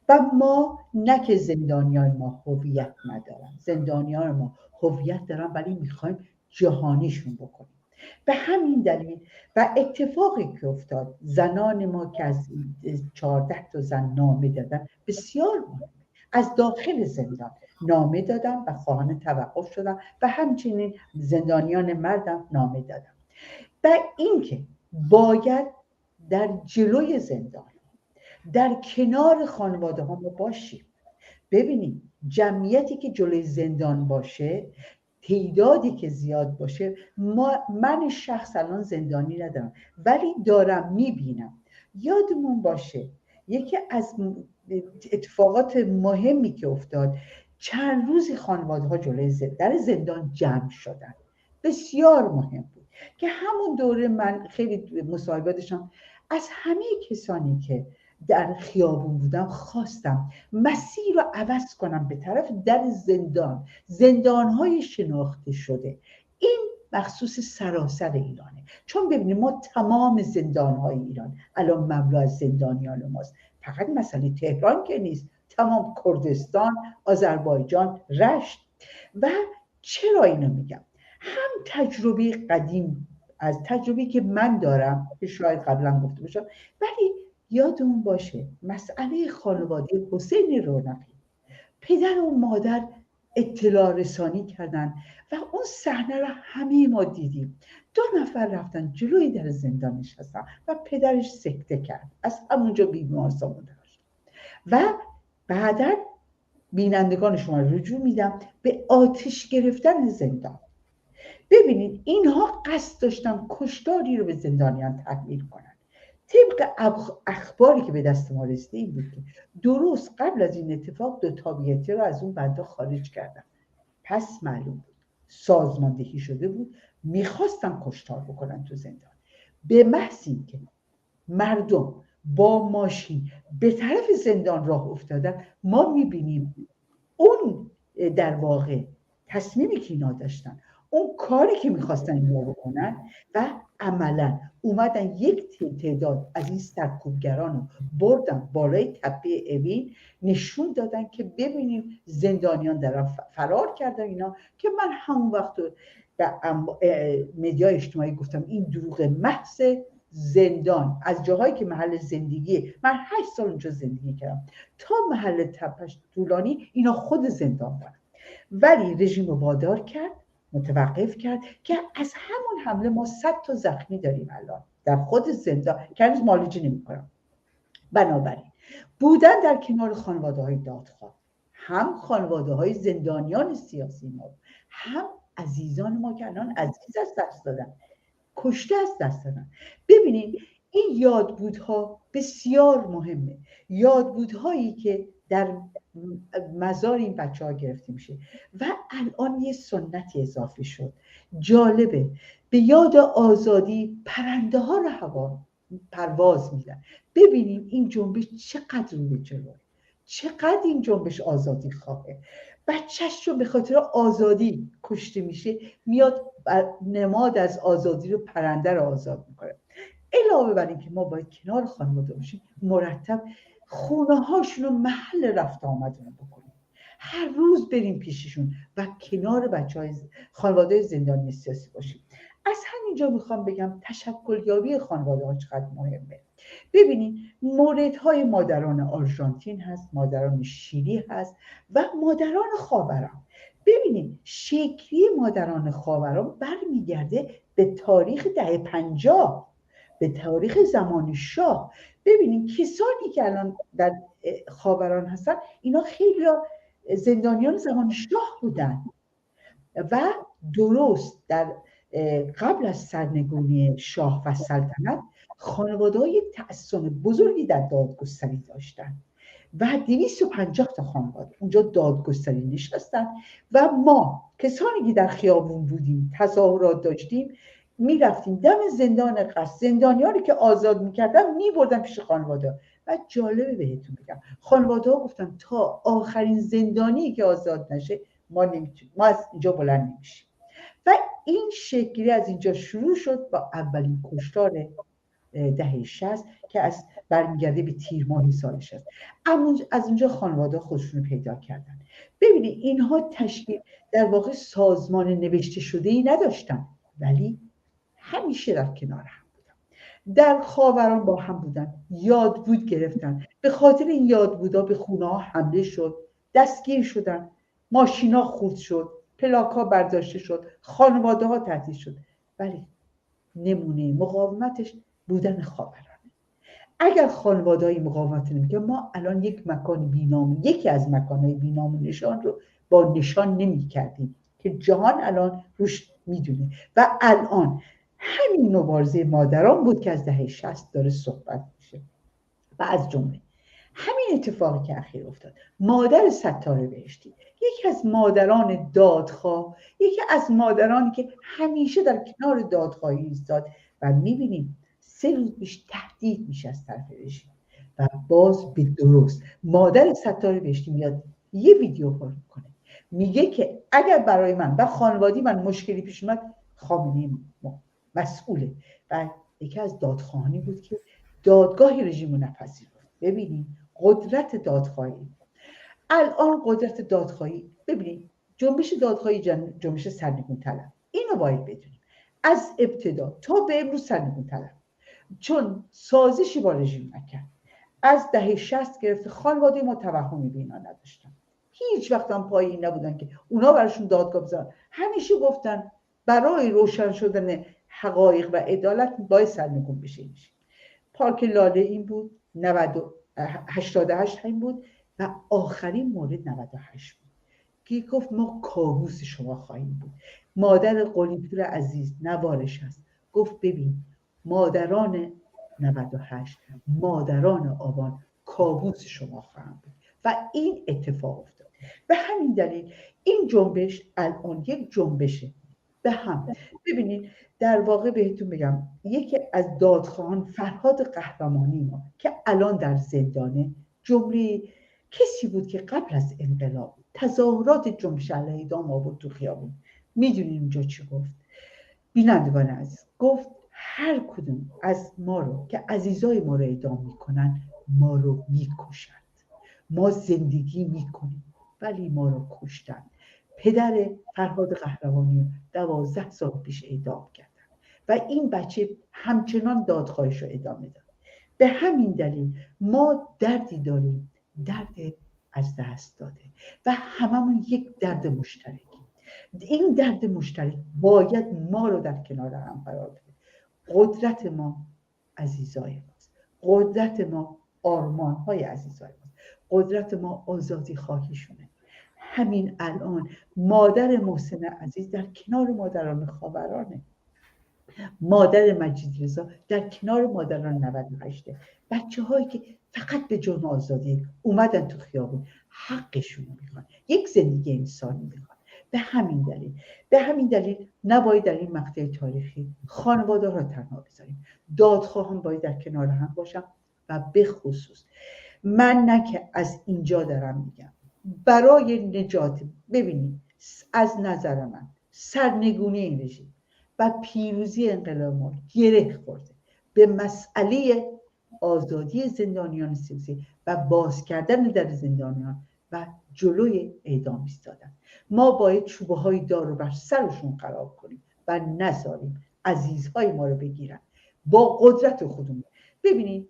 و ما نه که زندانیان ما هویت ندارن، زندانیان ما هویت دارن ولی میخوایم جهانیشون بکنیم. به همین دلیل و اتفاقی که افتاد، زنان ما که از 14 تا زن نامه دادن بسیار مهمه، از داخل زندان نامه دادن و خواهان توقف شدن و همچنین زندانیان مردم نامه دادن. و اینکه باید در جلوی زندان، در کنار خانواده ها ما باشیم. ببینید، جمعیتی که جلوی زندان باشه، تعدادی که زیاد باشه، من شخص الان زندانی ندارم ولی دارم میبینم. یادمون باشه یکی از اتفاقات مهمی که افتاد، چند روزی خانواده ها جلوی در زندان جمع شدن، بسیار مهم بود که همون دوره من خیلی مصاحبه داشتم از همه کسانی که در خیابون بودم، خواستم مسیر رو عوض کنم به طرف در زندانهای شناخته شده. این مخصوص سراسر ایرانه، چون ببینید ما تمام زندانهای ایران الان مملو از زندانیان ماست. فقط مسئله تهران که نیست، تمام کردستان، آذربایجان، رشت. و چرا اینو میگم؟ هم تجربه قدیم، از تجربه که من دارم که شاید قبلا گفته باشم، ولی یادمون باشه مسئله خانواده حسین رونقی، پدر و مادر اطلاع رسانی کردن و اون صحنه رو همه ما دیدیم. 2 نفر رفتن جلوی در زندان نشستن و پدرش سکته کرد، از همونجا بیمارستان مونده و بعدا بینندگان شما رجوع میدم به آتش گرفتن زندان. ببینید اینها قصد داشتن کشتاری رو به زندانیان تحمیل کنن. طبق اخباری که به دست ما رسیده این بود که درست قبل از این اتفاق 2 تابعیتی رو از اون بنده خارج کردن. پس معلوم بود سازماندهی شده بود، میخواستن کشتار بکنن تو زندان. به محض اینکه مردم با ماشین به طرف زندان راه افتادن، ما میبینیم اون در واقع تصمیمی که اینا داشتن، اون کاری که میخواستن اینا بکنن و عملا اومدن یک تعداد از این سرکوبگران رو بردن بالای تپه اوین، نشون دادن که ببینیم زندانیان دارن فرار کردن. اینا که من همون وقت مدیا اجتماعی گفتم این دروغ محض. زندان از جاهایی که محل زندگی، من 8 سال اونجا زندگی کردم، تا محل تپش طولانی اینا خود زندان بودن، ولی رژیم رو وادار کرد، متوقف کرد که از همون حمله ما 100 تا زخمی داریم الان در خود زندان که هنوز معالجه نمی‌کنن. بنابراین بودن در کنار خانواده های دادخواه، هم خانواده های زندانیان سیاسی ما، هم عزیزان ما که الان عزیز از دست دادن، کشته از دست دادن. ببینید این یادبودها بسیار مهمه، یادبودهایی که در مزار این بچه ها گرفته میشه. و الان یه سنتی اضافه شد جالبه، به یاد آزادی پرنده ها رو هوا پرواز میدن. ببینیم این جنبش چقدر رو به جلوه، چقدر این جنبش آزادی خواهه. بچهش رو به خاطر آزادی کشته میشه، میاد نماد از آزادی رو، پرنده رو آزاد میکنه. علاوه بر این که ما باید کنار خانواده باشیم، مرتب خونه هاشون رو محل رفت آمدون بکنیم، هر روز بریم پیششون و کنار بچه‌های خانواده زندانی سیاسی باشیم. از همینجا میخوام بگم تشکلیابی خانواده ها چقدر مهمه. ببینید موردهای مادران آرژانتین هست، مادران شیلی هست و مادران خاوران. ببینید شکلی مادران خاوران برمیگرده به تاریخ دهه 50، به تاریخ زمان شاه. ببینید کسانی که الان در خاوران هستن اینا خیلی زندانیان زمان شاه بودن و درست در قبل از سرنگونی شاه و سلطنت خانواده های تأسن بزرگی در دادگستری داشتن و 250 تا خانواده اونجا دادگستری نشستن و ما کسانی که در خیابون بودیم تظاهرات داشتیم میرفتیم دم زندان قصر، زندانیانی که آزاد میکردن میبردن پیش خانواده. و جالبه بهتون بگم خانواده ها گفتن تا آخرین زندانی که آزاد نشه ما نمیتونیم، ما از اینجا بلند نمیشیم. و این شکلی از اینجا شروع شد با اولین کشتار دهه 60 که از برمیگرده به تیر ماه سال 60. اما از اونجا خانواده خودشون رو پیدا کردن. ببینید اینها تشکیل در واقع سازمان نوشته شده ای نداشتن ولی همیشه در کنار هم بودن، در خاوران با هم بودن، یادبود گرفتن، به خاطر این یادبودا به خونه ها حمله شد، دستگیر شدن، ماشینا خورد شد، پلاک ها برداشته شد، خانواده ها تهدید شد. ولی نمونه مقاومتش بودن خاورانه. اگر خانواده‌ای مقاومت نمی‌کرد ما الان یک مکان بی‌نام، یکی از مکان‌های بی‌نام و نشان رو با نشان نمی‌کردیم که جهان الان روش میدونه. و الان همین مبارزه مادران بود که از دهه 60 داره صحبت میشه. و از جمله همین اتفاقی که اخیر افتاد، مادر ستاره بهشتی یکی از مادران دادخواه، یکی از مادرانی که همیشه در کنار دادخواهی ایستاد و میبینیم 3 روز پیش تهدید میشه از طرف رژیم و باز به درست مادر ستاره بهشتی میاد یه ویدیو کار میکنه میگه که اگر برای من و خانوادی من مشکلی پیش اومد خامنه‌ای مسئوله. و یکی از دادخواهانی بود که دادگاه رژیم رو نپذیرفت. ببینید قدرت دادخواهی، الان قدرت دادخواهی، ببینید جنبش دادخواهی جنبش سرنگون طلب، اینو باید بدونیم از ابتدا تا به امروز سرنگون طلب، چون سازشی با رژیم نکرد. از دهه 60 گرفته خانواده ما توهمی به اینا نداشتن، هیچ وقت هم پای این نبودن که اونا براشون دادگاه بزنن. همیشه گفتن برای روشن شدن حقایق و عدالت باید سرنگون بشه. پارک لاله این بود، 88 این بود و آخرین مورد 98 بود که گفت ما کابوس شما خواهیم بود. مادر قلی‌پور عزیز نوارش هست، گفت ببین مادران 98 مادران آبان کابوس شما خواهند بود و این اتفاق افتاد. به همین دلیل این جنبش الان یک جنبشه به هم. ببینید در واقع بهتون بگم یکی از دادخواهان فرهاد قهرمانی ما که الان در زندانه، جمله کسی بود که قبل از انقلاب تظاهرات جنبش علیه اعدام آورد تو خیابون. میدونین اونجا چی گفت؟ بینندگان عزیز گفت هر کدوم از ما رو که عزیزای ما رو اعدام میکنن ما رو میکشند. ما زندگی میکنیم ولی ما رو کشتن. پدر فرهاد قهرمانی 12 سال پیش اعدام کردن و این بچه همچنان دادخواهیش رو ادامه داد. به همین دلیل ما دردی داریم، درد از دست داده و هممون یک درد مشترک. این درد مشترک باید ما رو در کنار هم قرار بده. قدرت ما عزیزای ماست، قدرت ما آرمان‌های عزیزای ماست، قدرت ما آزادی خواهیشونه. همین الان مادر محسن عزیز در کنار مادران خاورانه، مادر مجید رضا در کنار مادران 98، بچه هایی که فقط به جرم آزادی اومدن تو خیابون حقشون رو میخوان، یک زندگی انسانی میخوان. به همین دلیل نباید در این مقطع تاریخی خانواده را تنها بذاریم، دادخواهان باید در کنار هم باشن و به خصوص من نه که از اینجا دارم میگم برای نجات، ببینید از نظر من سرنگونی این رژیم و پیروزی انقلاب ما گره خورده به مسئله آزادی زندانیان سیاسی و باز کردن در زندانیان و جلوی اعدام ایستادن. ما باید چوبه های دار رو بر سرشون خراب کنیم و نذاریم عزیزهای ما رو بگیرن با قدرت خودمون. ببینید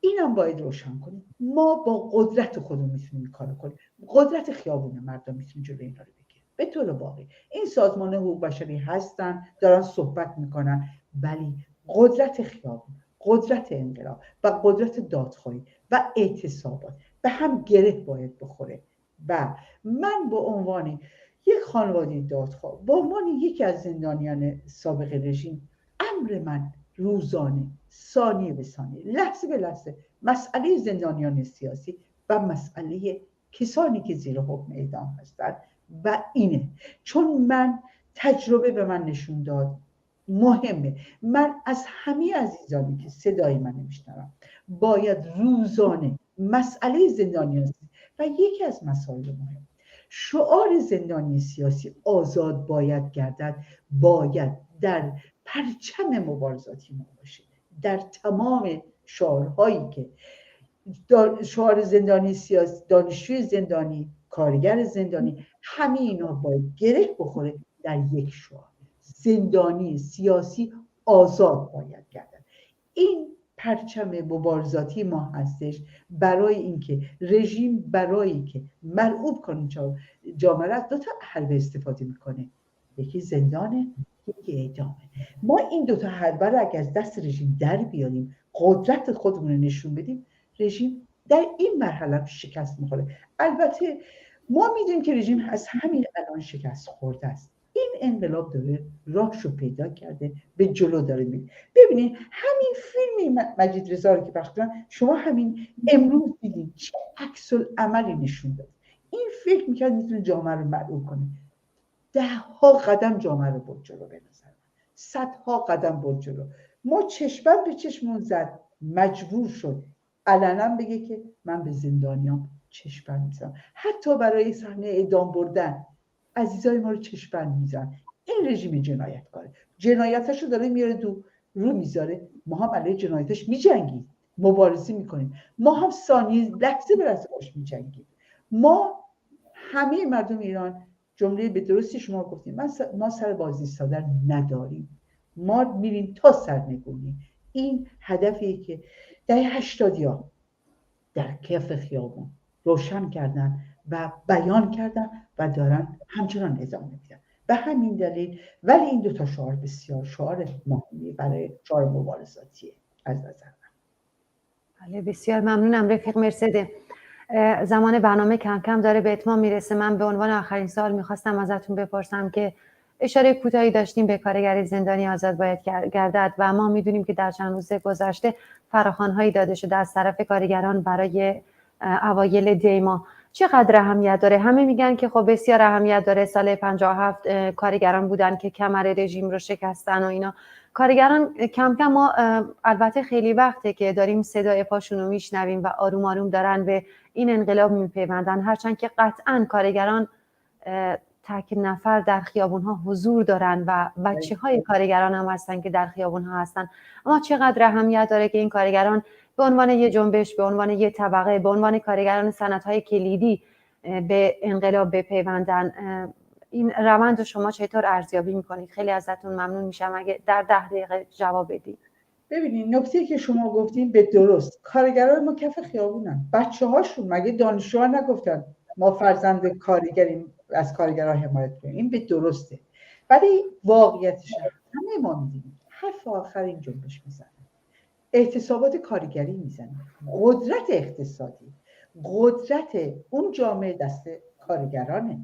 اینم باید روشن کنیم، ما با قدرت خودمون میتونیم این کارو کنیم. قدرت خیابون مردم میتونیم جلوی اینا رو بگیریم. به طور واقعی این سازمان حقوق بشری هستن، دارن صحبت میکنن، ولی قدرت خیابون، قدرت انقلاب و قدرت دادخواهی و اعتصابات به هم گره باید بخوره. و من به عنوان یک خانواده دادخواه، به عنوان یکی از زندانیان سابق رژیم، امر من روزانه، ثانیه به ثانیه، لحظه به لحظه مسئله زندانیان سیاسی و مسئله کسانی که زیر حکم اعدام هستند و اینه. چون من تجربه به من نشون داد مهمه، من از همه عزیزانی که صدای من میشنوم باید روزانه مسئله زندانیان سیاسی و یکی از مسائل مهم، شعار زندانی سیاسی آزاد باید گردد، باید در پرچم مبارزاتی ما باشه. در تمام شعارهایی که شعار زندانی سیاسی، دانشجوی زندانی، کارگر زندانی، همه اینا باید گره بخوره در یک شعار: زندانی سیاسی آزاد باید گردد. این پرچم مبارزاتی ما هستش برای اینکه رژیم، برای که مرعوب کنه جامعه را، دو تا حربه استفاده میکنه، یکی زندانه، یکی اعدامه. ما این دو تا حربه را اگر از دست رژیم در بیاریم، قدرت خودمون رو نشون بدیم، رژیم در این مرحله شکست میخوره. البته ما میدونیم که رژیم از همین الان شکست خورده است. این انقلاب داره راهشو پیدا کرده، به جلو داره میره. ببینید همین فیلم مجید رضا رو که پخش کردن، شما همین امروز دیدید چه عکس العملی نشون داد. این فکر میکرد میتونه جامعه رو مرعوب کنه. 10 قدم جامعه رو برد جلو، به نظر من 100 قدم برد جلو. ما چشمن به چشمون زد، مجبور شد علنا بگه که من به زندانیام چشمن میزنم. حتی برای صحنه اعدام بردن عزیزای ما رو چشمن میزن. این رژیم جنایتکاره، جنایتاشو داره میاره رو میذاره. ما هم علیه جنایتش میجنگیم، مبارزه میکنیم. ما هم ثانیه لحظه به لحظه باش میجنگیم. ما همه مردم ایران، جمله به درستی شما گفتیم، ما سر بازی ایستادن نداریم، ما میریم تا سرنگونی. این هدفیه که دهه 80 در کف خیابون روشن کردن و بیان کردن و دارن همچنان ادامه میدن. به همین دلیل ولی این دو تا شعار بسیار شعار مهمی برای شعار مبارزاتیه از نظر من. بله، بسیار ممنونم رفیق مرسده. زمان برنامه کم کم داره به اتمام میرسه. من به عنوان آخرین سوال میخواستم ازتون بپرسم که اشاره کوتاهی داشتیم به کارگر زندانی آزاد باید گردد و ما میدونیم که در چند روز گذشته فراخوان‌هایی داده شده از طرف کارگران برای اوایل دی ماه. چقدر اهمیت داره؟ همه میگن که خب بسیار اهمیت داره. سال 57 کارگران بودن که کمر رژیم رو شکستن و اینا. کارگران کم کم، ما البته خیلی وقته که داریم صدای پاشون رو میشنویم و آروم آروم دارن به این انقلاب میپیوندن، هرچند که قطعاً کارگران تک نفر در خیابون ها حضور دارن و بچه های کارگران هم هستن که در خیابون ها هستن. اما چقدر اهمیت داره که این کارگران به عنوان یه جنبش، به عنوان یه طبقه، به عنوان کارگران صنعت‌های کلیدی به انقلاب بپیوندن. این روند رو شما چطور ارزیابی میکنید؟ خیلی ازتون ممنون میشم اگه در 10 دقیقه جواب بدید. ببینید نکته که شما گفتین به درست، کارگران ما کف خیابونن، بچه‌هاشون مگه دانشجوها نگفتن ما فرزند کارگریم، از کارگرها حمایت کنیم؟ این به درسته، ولی واقعیتش همه ما میدونیم حرف آخر این جنبش میزنه، اعتصابات کارگری میزنه، قدرت اقتصادی، قدرت اون جامعه دست کارگرانه،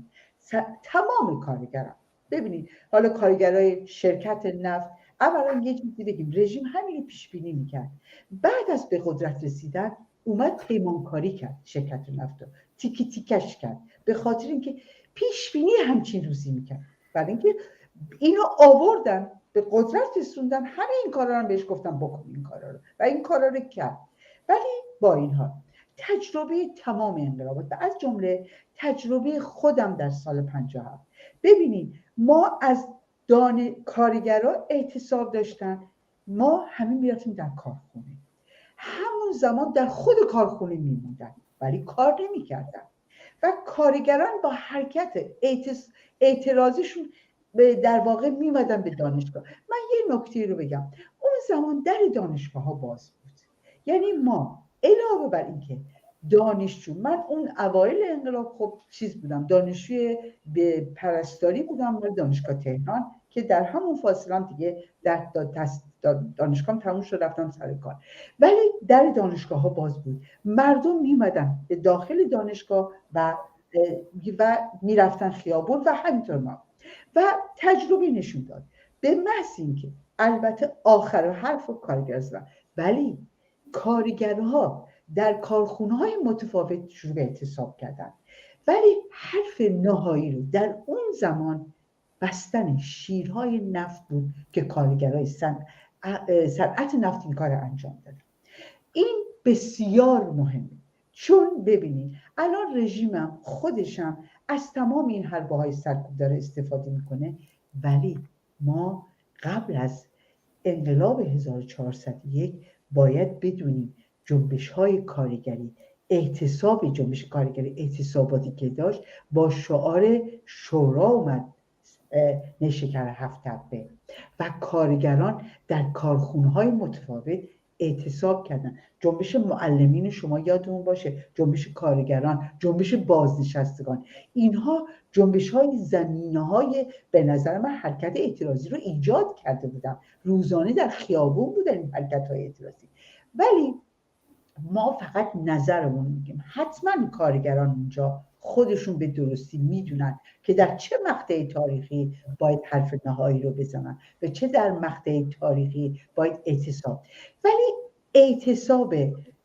تمام کارگران. ببینید حالا کارگرای شرکت نفت، اولا یه چیزی بگیم، رژیم همین رو پیش بینی میکرد، بعد از به قدرت رسیدن اومد پیمانکاری کرد، شرکت نفت رو تیکی تیکش کرد، به خاطر اینکه پیش بینی همچین روزی میکرد. برای اینکه اینو آوردن به قدرت رسوندن، همه این کارا رو بهش گفتن بکن این کارا رو، و این کارا رو کرد. ولی با این حال تجربه تمام انقلابات و از جمله تجربه خودم در سال 57، ببینید ما از کارگرها اعتصاب داشتن، ما همین میرفتیم در کارخونه، همون زمان در خود کارخونه میموندن ولی کار نمیکردن و کارگران با حرکت اعتراضشون در واقع میمدن به دانشگاه. من یه نکته رو بگم، اون زمان در دانشگاه ها باز بود، یعنی ما علاوه بر اینکه دانشجو، من اون اوایل انقلاب خب چیز بودم، دانشجوی به پرستاری بودم در دانشگاه تهران که در همون فاصله هم دیگه در دانشگاه تموم شد رفتم سر کار، ولی در دانشگاه ها باز بود، مردم میمدن به داخل دانشگاه و میرفتن خیابون و همینطور ما و تجربه نشون داد به محض اینکه البته آخر حرف و کارگر زدن، ولی کارگرها در کارخونه‌های متفاوت شروع به اعتصاب کردن، ولی حرف نهایی رو در اون زمان بستن شیرهای نفت بود که کارگرای صنعت نفت این کار انجام دادن. این بسیار مهمه، چون ببینید الان رژیمم خودشم از تمام این حربه‌های سرکوب داره استفاده میکنه، ولی ما قبل از انقلاب 1401 باید بدونیم جنبش‌های کارگری، جنبش کارگری اعتصاباتی که داشت با شعار شورا اومد نیشکر هفت تپه و کارگران در کارخونه‌های متفاوت اعتصاب کردن. جنبش معلمین شما یادمون باشه، جنبش کارگران، جنبش بازنشستگان، اینها جنبش‌های زمینه‌های به نظر من حرکت اعتراضی رو ایجاد کرده بودن، روزانه در خیابون بودن این حرکت‌های اعتراضی. ولی ما فقط نظرمون میگیم، حتما کارگران اونجا خودشون به درستی میدونن که در چه مقطع تاریخی باید حرف نهایی رو بزنن و چه در مقطع تاریخی باید اعتصاب. ولی اعتصاب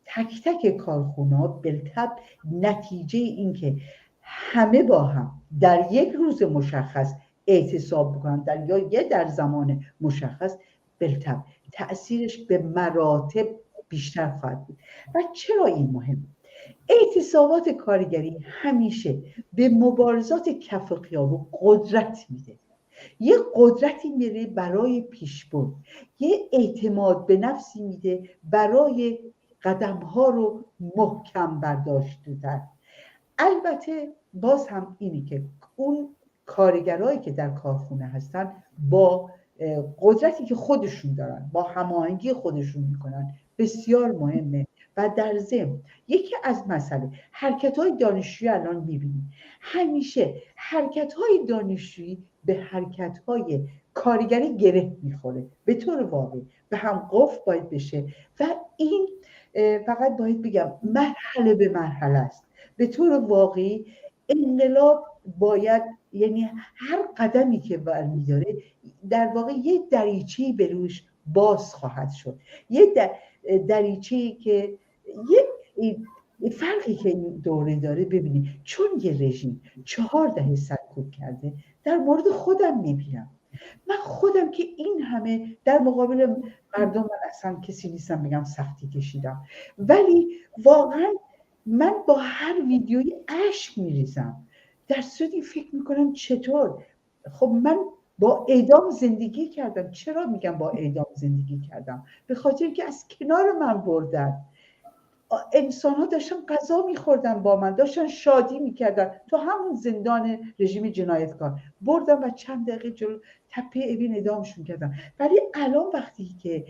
تک تک کارخونه‌ها بالطبع نتیجه این که همه با هم در یک روز مشخص اعتصاب بکنن در زمان مشخص، بالطبع تأثیرش به مراتب بیشتر خواهد بود. و چرا این مهمه؟ اعتصابات کارگری همیشه به مبارزات کف خیابون قدرت میده، یه قدرتی میده برای پیشبرد، یه اعتماد به نفسی میده برای قدم‌ها رو محکم برداشتن. البته باز هم اینی که اون کارگرایی که در کارخونه هستن با قدرتی که خودشون دارن، با هماهنگی خودشون میکنن، بسیار مهمه. و در ضمن یکی از مسئله حرکت‌های دانشجویی الان می‌بینیم، همیشه حرکت‌های دانشجویی به حرکت‌های کارگری گره می‌خوره به طور واقعی و هم قفل باید بشه و این فقط باید بگم مرحله به مرحله است. به طور واقعی انقلاب باید، یعنی هر قدمی که برمی‌داره در واقع یه دریچه‌ای به روش باز خواهد شد، یه دریچه‌ای که یه فرقی که این دوره داره. ببینید چون یه رژیم 4 دهه سرکوب کرده، در مورد خودم میبینم، من خودم که این همه در مقابل مردم، من اصلا کسی نیستم بگم سختی کشیدم، ولی واقعا من با هر ویدیویی اشک میریزم، در صورتی فکر میکنم چطور، خب من با اعدام زندگی کردم. چرا میگم با اعدام زندگی کردم؟ به خاطر که از کنار من بردن، انسان ها داشتن غذا میخوردن، با من داشتن شادی میکردن تو همون زندان رژیم جنایتکار، بردن و چند دقیقه جلو تپه اوین اعدامشون کردن. ولی الان وقتی که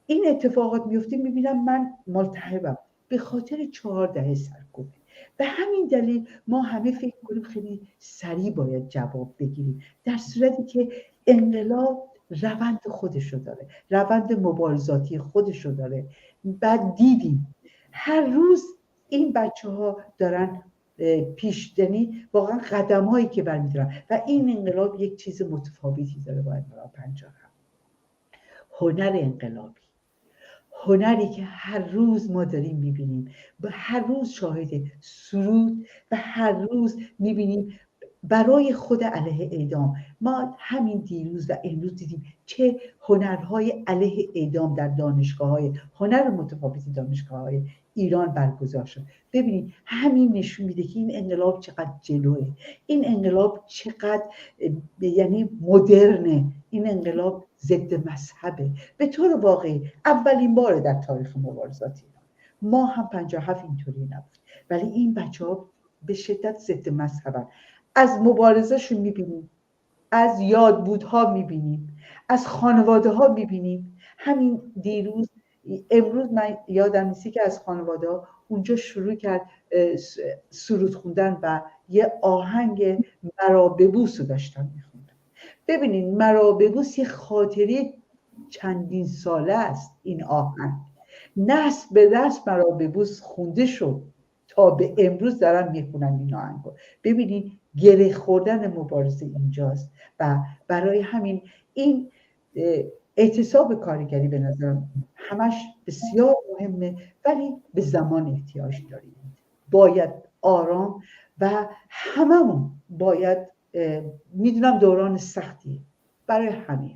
این اتفاقات میفته میبینم من ملتهبم به خاطر 4 دهه سرکوب. به همین دلیل ما همه فکر کنیم خیلی سریع باید جواب بگیریم، در صورتی که انقلاب روند خودشو داره، روند مبارزاتی خودشو داره. بعد دیدیم هر روز این بچه‌ها دارن پیشدنی، واقعا قدم‌هایی که برمی‌دارن و این انقلاب یک چیز متفاوتی داره با انقلاب 57. هنر انقلابی، هنری که هر روز ما داریم می‌بینیم، هر روز شاهد سرود و هر روز می‌بینیم برای خود علیه اعدام. ما همین دیروز و امروز دیدیم چه هنرهای علیه اعدام در دانشگاه‌های هنر متفاوتی دانشگاه‌های ایران برگزار شد. ببینید همین نشون میده که این انقلاب چقدر جلوه، این انقلاب چقدر یعنی مدرنه، این انقلاب ضد مذهبه. به طور واقعی اولین بار در تاریخ مبارزات ایران، ما هم 57 اینطوری نبود، ولی این بچه‌ها به شدت ضد مذهبن. از مبارزهشون میبینیم، از یادبودها میبینیم، از خانواده ها میبینیم. همین دیروز امروز من یادم نیستی که از خانواده ها اونجا شروع کرد سرود خوندن و یه آهنگ مرا ببوس رو داشتن میخوندن. ببینید مرا ببوس یه خاطره چندین ساله است. این آهنگ نسل به نسل مرا ببوس خونده شد تا به امروز دارن میخونن این آهنگ رو. ببینید گره خوردن مبارزه اینجاست و برای همین این اعتصاب کارگری به نظرم همش بسیار مهمه، ولی به زمان احتیاج داریم. باید آرام و هممون باید، میدونم دوران سختی برای همه،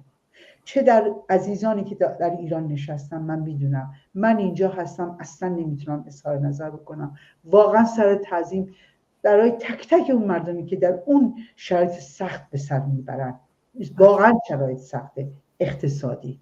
چه در عزیزانی که در ایران نشستم، من میدونم من اینجا هستم اصلا نمیتونم اظهار نظر بکنم. واقعا سر تعظیم برای تک تک اون مردمی که در اون شرایط سخت به سر میبرن. واقعا شرایط سخته، اقتصادی،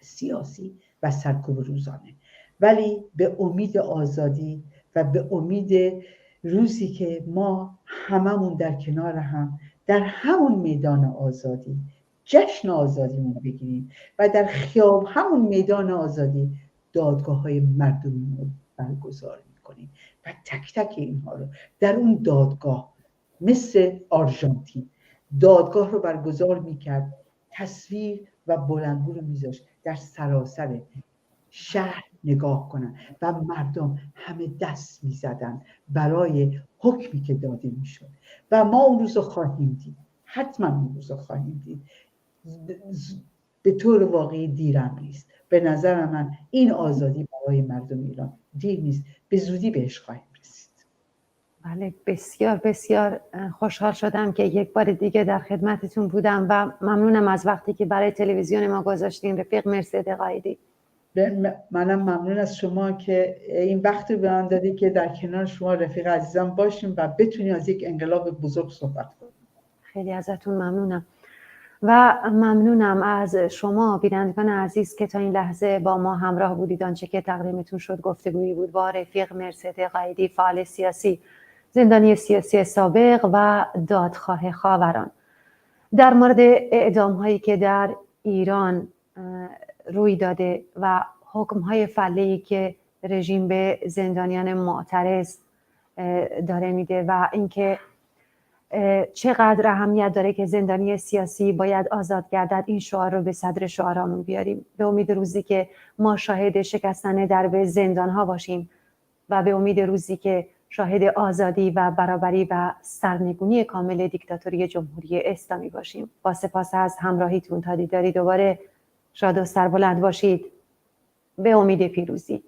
سیاسی و سرکوب روزانه، ولی به امید آزادی و به امید روزی که ما هممون در کنار هم در همون میدان آزادی جشن آزادیمون بگیریم و در خیاب همون میدان آزادی دادگاه های مردمی رو برگزار میکنیم و تک تک اینها رو در اون دادگاه مثل آرژانتین دادگاه رو برگزار میکرد، تصویر و بلندگو رو میذاشت در سراسر شهر نگاه کنن و مردم همه دست میزدن برای حکمی که داده میشد و ما اون روز رو خواهیم دید، حتما اون روز رو خواهیم دید. به طور واقعی دیرم نیست. به نظر من این آزادی برای مردم ایران دیر نیست، به زودی بهش خواهیم رسید. بله، بسیار بسیار خوشحال شدم که یک بار دیگه در خدمتتون بودم و ممنونم از وقتی که برای تلویزیون ما گذاشتین رفیق مرسد قایدی. منم ممنون از شما که این وقت رو به من دادی که در کنار شما رفیق عزیزم باشیم و بتونیم از یک انقلاب بزرگ صحبت کنیم. خیلی ازتون ممنونم و ممنونم از شما بینندگان عزیز که تا این لحظه با ما همراه بودید. آنچه که تقدیمتون شد گفتگویی بود با رفیق مرسد قایدی، فعال سیاسی، زندانی سیاسی سابق و دادخواه خاوران، در مورد اعدام هایی که در ایران روی داده و حکم های فعلی که رژیم به زندانیان معترض داره میده و اینکه چقدر اهمیت داره که زندانی سیاسی باید آزاد گردد. این شعار رو به صدر شعارامون بیاریم به امید روزی که ما شاهد شکستن درب زندان ها باشیم و به امید روزی که شاهد آزادی و برابری و سرنگونی کامل دیکتاتوری جمهوری اسلامی باشیم. با سپاس از همراهیتون تا دیداری دوباره، شاد و سربلند باشید. به امید پیروزی.